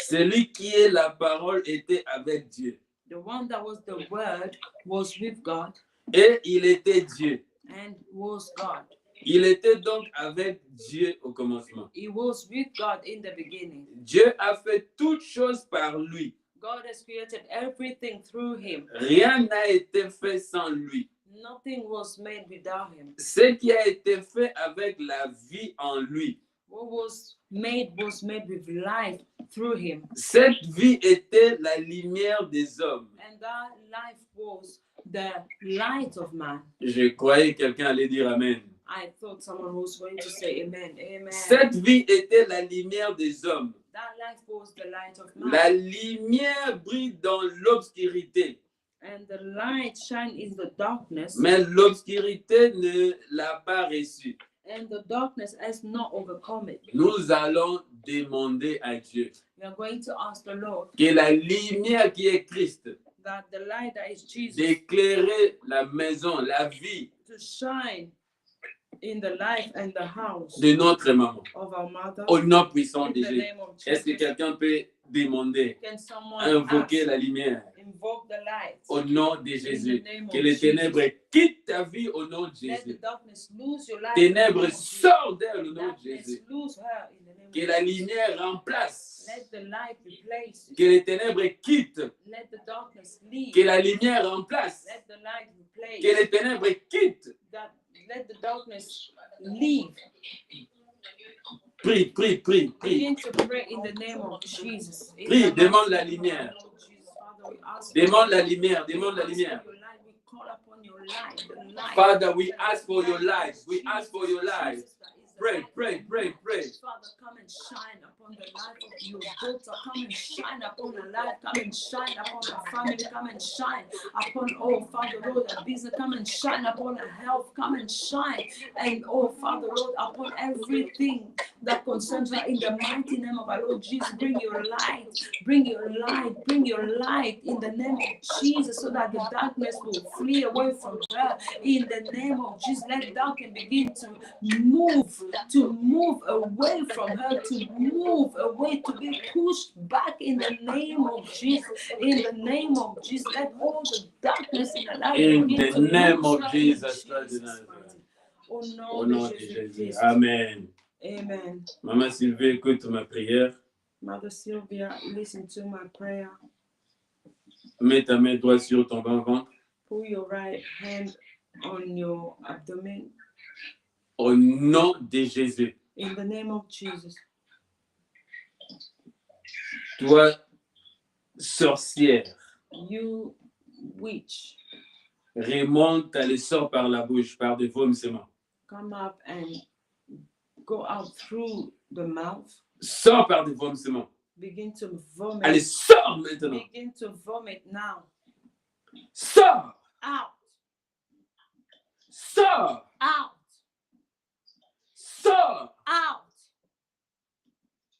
Celui qui est la parole était avec Dieu. The one that was the word was with God. Et il était Dieu. And was God. Il était donc avec Dieu au commencement. He was with God in the beginning. Dieu a fait toutes choses par lui. God has created everything through him. Rien n'a été fait sans lui. Nothing was made without him. Ce qui a été fait avec la vie en lui. What was made with life through him. Cette vie était la lumière des hommes. And that life was the light of man. Je croyais que quelqu'un allait dire Amen. I thought someone was going to say amen. Amen. Cette vie était la lumière des hommes. That life was the light of man. La lumière brille dans l'obscurité. And the light shine in the darkness. Mais l'obscurité ne l'a pas reçue. And the darkness has not overcome it. Nous allons demander à Dieu We are going to ask the Lord que la lumière qui est Christ that the light that is Jesus d'éclairer la maison, la vie to shine in the life and the house de notre maman. of our mother. Au nom puissant In de the Jésus. name of Est-ce que Jesus. quelqu'un peut demander, Can someone invoquer ask, la lumière invoke the light? au nom de Jésus? In the name Que of les Jesus. ténèbres quittent ta vie au nom de Let the Jésus. darkness lose your life. in the name Ténèbres of Jesus. sortent d'elle au nom de Darkness Jésus. lose her in the name Que of la Jesus. lumière remplace. Let the light replace it. Que les ténèbres quittent. Let the darkness leave. Que la lumière remplace. Let the light replace. Que les ténèbres quittent. Let the darkness leave. Prie, prie, prie, prie. Begin to pray in the name of Jesus. In Prie, the demande mighty la name of lumière. Lord Jesus, Father, we ask Demande for la lumière, demande la we ask lumière. for your light. We call upon your light, the light. Father, we ask for your light. We ask for your light. pray, pray, pray, pray. Father, come and shine upon the life of your daughter. Come and shine upon her life. Come and shine upon her family. Come and shine upon, oh Father Lord, her business. Come and shine upon her health. Come and shine, and oh Father Lord, upon everything that concerns her in the mighty name of our Lord Jesus. Bring your light, bring your light, bring your light in the name of Jesus, so that the darkness will flee away from her in the name of Jesus. Let darkness begin to move away from her, to move away, to be pushed back in the name of Jesus. In the name of Jesus, let all the darkness in her life In begin the to name move of her in Jesus Jesus' Christ de mighty Nazareth. Au Au nom nom de de Jésus Jésus. Christ. Amen. Amen. Maman Sylvie, écoute ma prière. Mother Sylvia, listen to my prayer. Mets ta main droite sur ton ventre. Put your right hand on your abdomen. Au nom de Jésus. In the name of Jesus. Toi, sorcière, You witch, remonte, elle sort par la bouche, par des vomissements. come up and go out through the mouth. Sors par des vomissements. Begin to vomit. Allez, sors maintenant. Begin to vomit now. Sors. Out. Sors. Out. Sors. Out.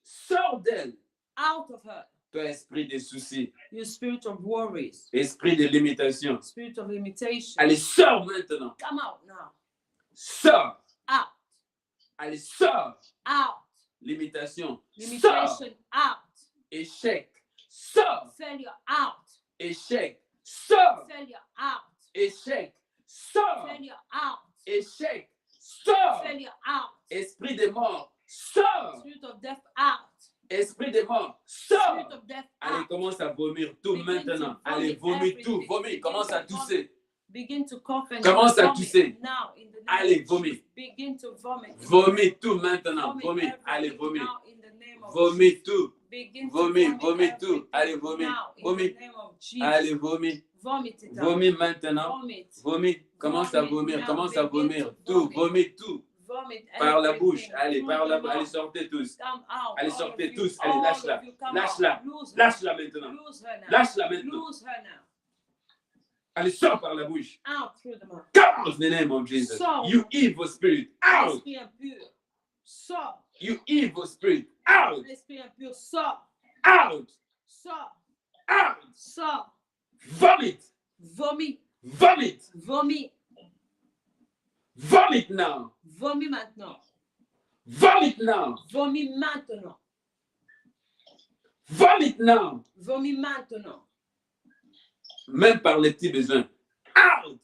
Sors d'elle. Out of her. Toi, esprit de soucis, You spirit of worries. esprit de limitation. Spirit of limitation. Allez, sors maintenant. Come out now. Sors. Out. Allez, sors. Out. Limitation. Sors. Limitation. Out. Échec. Sors. Failure. Out. Échec. Sors. Failure. Out. Échec. Sors. Failure. Out. Échec. Sors. Failure. Out. Esprit de mort. Sors. Spirit of death. Out. Esprit de mort. Spirit Sors. of death. Allez, Out. commence à vomir tout Begin maintenant. to Allez, vomit vomit tout. everything. Vomis. Commence à tousser. Begin to cough and Commence à vomit tousser. now in the name Allez, of vomit. Jesus. Begin to vomit. Vomis tout maintenant. Vomit Vomit. Allez, everything vomit. now in the name of Vomit Jesus. tout. Begin to Vomit, vomit vomit tout. everything Allez, vomit. now in Vomit. the name of Jesus. Allez, vomit. Vomit it out. Vomis maintenant. Vomit. Vomit. Commence à Vomit vomir. now. Commence à Begin vomir. to Tout. vomit. Vomit tout. Vomit Par la everything bouche. Allez, through par la the bouche. Allez, mouth. sortez tous. Come out. Allez, all sortez of you. tous. Allez, All lâche-la. of you, come Lâche-la. out. Lose her. Lâche-la maintenant. Lose her now. Lâche-la maintenant. Lose her now. Allez, sors par la bouche. Out through the mouth. Come out in the name of Jesus. Sors. You evil spirit. Out. Esprit impur. Sors. You evil spirit. Out. Esprit impur. Sors. Out. Sors. Out. Sors. Vomit. Vomis. Vomit. Vomis. Vomit now. Vomis maintenant. Vomit now. Vomis maintenant. Vomit now. Vomis maintenant. Même par les petits besoins. Out.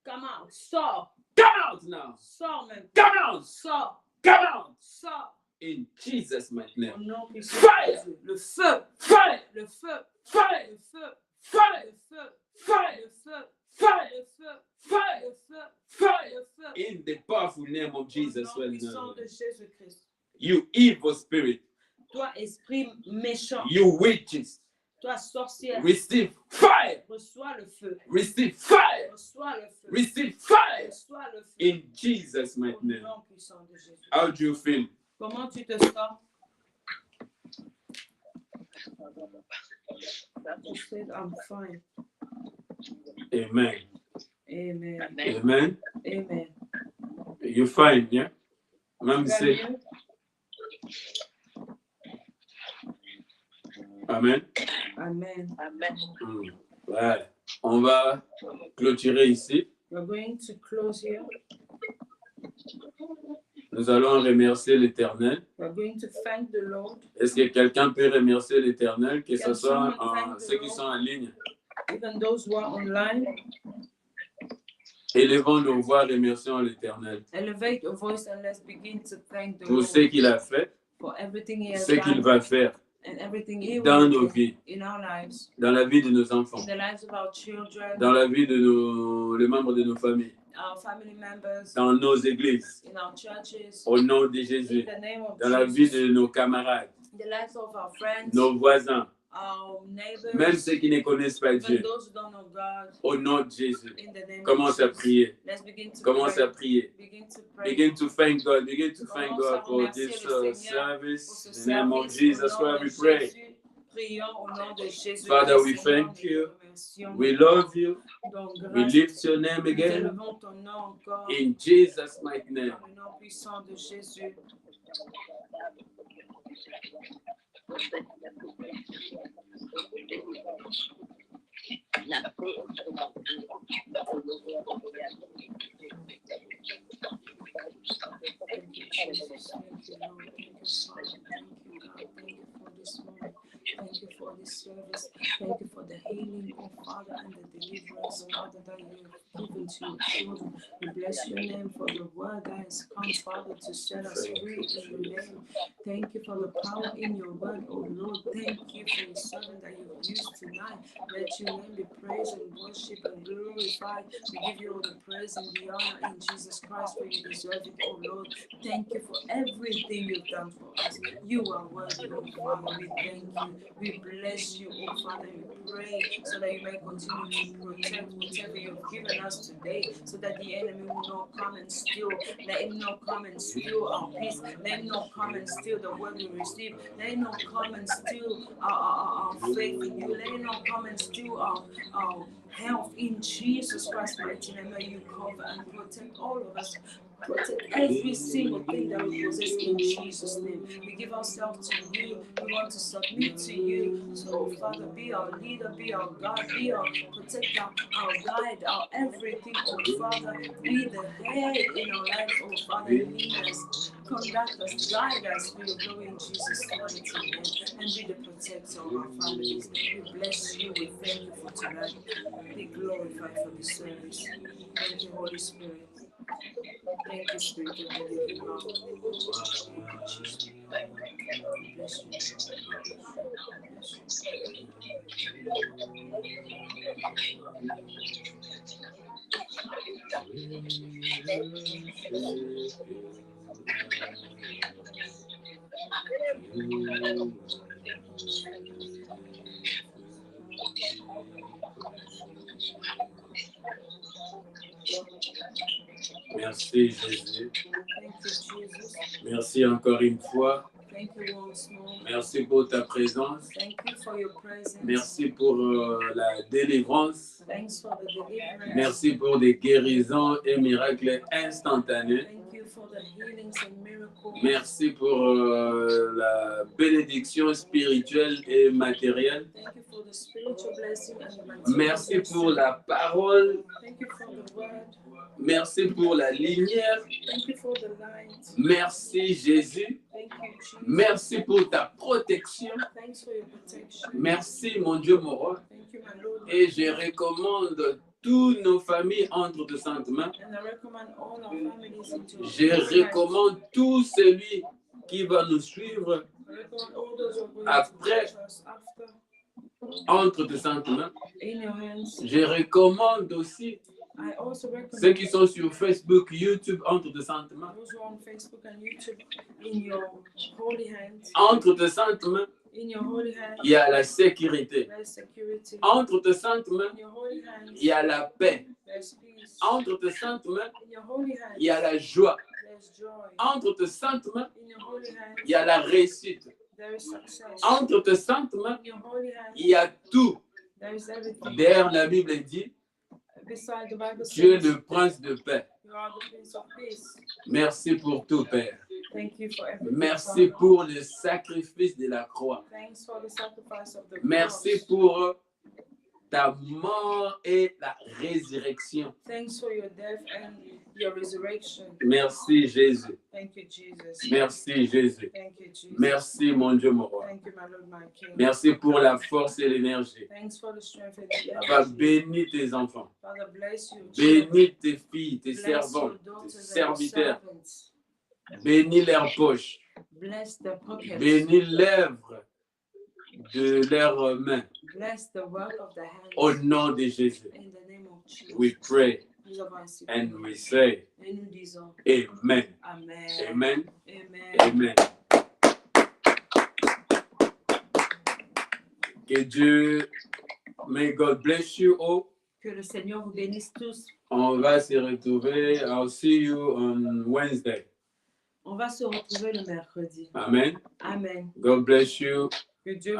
Come out. Sors. Come out now. Sors maintenant. Come out. Sors. Come out. Sors. In Jesus' mighty Au name. nom puissant Fire. de Jésus. Le feu. Fire. Le feu. Fire. Le feu. Fire. Le feu. Fire. Le feu. Fire. Le feu. Fire. Le feu. Fire. Le feu. In the powerful name of Jesus. Au nom puissant de Jésus-Christ. You evil spirit. Toi, esprit méchant. You witches. Toi, sorcière. Receive fire. Reçois le feu. Receive fire. Reçois le feu. Receive fire. Reçois le feu. In Jesus' Au mighty name. nom puissant de Jésus. How do you feel? Comment tu te sens? You said, I'm fine. Amen. Amen. Amen. Amen. You're fine, yeah? Même Tu vas c'est. mieux? Amen. Amen. Voilà. On va clôturer ici. We're going to close here. Nous allons remercier l'Éternel. We're going to thank the Lord. Est-ce que quelqu'un peut remercier l'Éternel, que ce Can soit someone thank the ceux qui Lord? sont en ligne? Even those who are online, Élevons nos voix, remercions l'Éternel elevate your voice and let's begin to thank the pour Lord ce qu'il a fait, for everything He has ce qu'il done va faire and everything He dans will nos do vies, in our lives, dans la vie de nos enfants, in the lives of our children, dans la vie de les membres de nos familles, our family members, dans nos églises, in our churches, au nom de in Jésus, the name of dans la vie Jesus, de nos camarades, in the lives of our friends, nos voisins, our neighbors, même ceux qui ne connaissent pas even Dieu. those who don't know God. Au nom de Jésus, In the name commence of à Jesus. prier. Let's begin to Commence à pray. prier. Begin to pray. Begin to thank God. Begin to thank Commence à God for remercier this le Seigneur pour service. ce In the name of service. Jesus, Au nom where de we pray. Jésus, prions au nom de Jésus. Father, we Seigneur, thank nous you. te remercions. We love you. Donc, We grâce, lift your name nous again. élevons ton nom encore In Jesus' mighty name. dans le nom puissant de Jésus. Thank you, Jesus. Thank you, Lord. Thank you, Father. Thank you, God. Thank you for this moment. Thank you for this service. Thank you for the healing, oh Father, and the deliverance, Father, that you have given to your children. We bless your name for the word that has come, Father, to set us free in your name. Thank you for the power in your word, oh Lord. Thank you for your servant that you've used tonight. Let your name be praised and worshiped and glorified. We give you all the praise and the honor in Jesus Christ, for you deserve it, oh Lord. Thank you for everything you've done for us. You are worthy, oh Father. We thank you. We bless you, oh Father. We pray so that you may continue to protect whatever you've given us today, so that the enemy will not come and steal. Let him not come and steal our peace. Let him not come and steal the word we receive. Let him not come and steal our faith in you. Let him not come and steal our health in Jesus Christ's mighty name. May you cover and protect all of us. Protect every single thing that we possess in Jesus' name. We give ourselves to you. We want to submit to you. So, Father, be our leader, be our God, be our protector, our guide, our everything. Oh, Father, be the head in our life. Oh, Father, lead us, conduct us, guide us for your glory in Jesus' mighty name. And be the protector of our families. We bless you. We thank you for tonight. Be glorified for this service. Thank you, Holy Spirit. Thank you, Spirit of the living God. Thank you, Jesus. Bless Merci Jésus. Thank you, Jesus. Merci encore une fois. Thank you once more. Merci pour ta présence. Thank you for your presence. Merci pour la délivrance. Thanks for the deliverance. Merci pour des guérisons et miracles instantanés. Thank you for the healings and miracles. Merci pour la bénédiction spirituelle et matérielle. Thank you for the spiritual blessing and the material Merci blessing. pour la parole. Thank you for the word. Merci pour la lumière. Thank you for the light. Merci Jésus. Thank you, Jesus. Merci pour ta protection. Thanks for your protection. Merci mon Dieu, mon roi. Thank you, my Lord. Et je recommande toutes nos familles entre de saintes mains. And I recommend all our families into your Je hands. recommande tout celui qui va nous suivre I recommend all those who are going Après. to church us after entre de saintes mains. in your hands. Je recommande aussi I also ceux recommend qui sont sur Facebook, YouTube, entre de saintes mains. those who are on Facebook and YouTube in your holy hands. Entre de saintes mains, In your holy hands. il y a la sécurité. There's security. Entre de saintes mains, In your holy hands. il y a la paix. There's peace. Entre de saintes mains, In your holy hands. il y a la joie. There's joy. Entre de saintes mains, In your holy hands. il y a la réussite. There is success. Entre de saintes mains, In your holy hands. il y a tout. There is everything. D'ailleurs, la Bible dit, Beside the Bible tu es says, le prince de paix. you are the Prince of Peace. Merci pour tout, Père. Thank you for everything. Merci Father. pour le sacrifice de la croix. Thanks for the sacrifice of the Merci cross. pour ta mort et la résurrection. Thanks for your death and your resurrection. Merci, Jésus. Thank you, Jesus. Merci, Jésus. Thank you, Jesus. Merci, mon Dieu, mon roi. Thank you, my Lord, my King. Merci pour la force et l'énergie. Thanks for the strength and the Va energy. bénir tes enfants. Father, bless you. children. Bénis tes filles, tes Bless servantes, your tes daughters and your serviteurs. servants. Bénis leurs poches. Bless the pockets. Bénis l'œuvre de leurs mains. Bless the work of the hands. Au nom de Jésus, In the name of Jesus. we pray Nous avons ainsi and prié. we say, Et nous disons Amen. Amen. Amen. Amen. Amen. Que Dieu, may God bless you all. Que le Seigneur vous bénisse tous. On va se retrouver. I'll see you on Wednesday. On va se retrouver le mercredi. Amen. Amen. God bless you. Que Dieu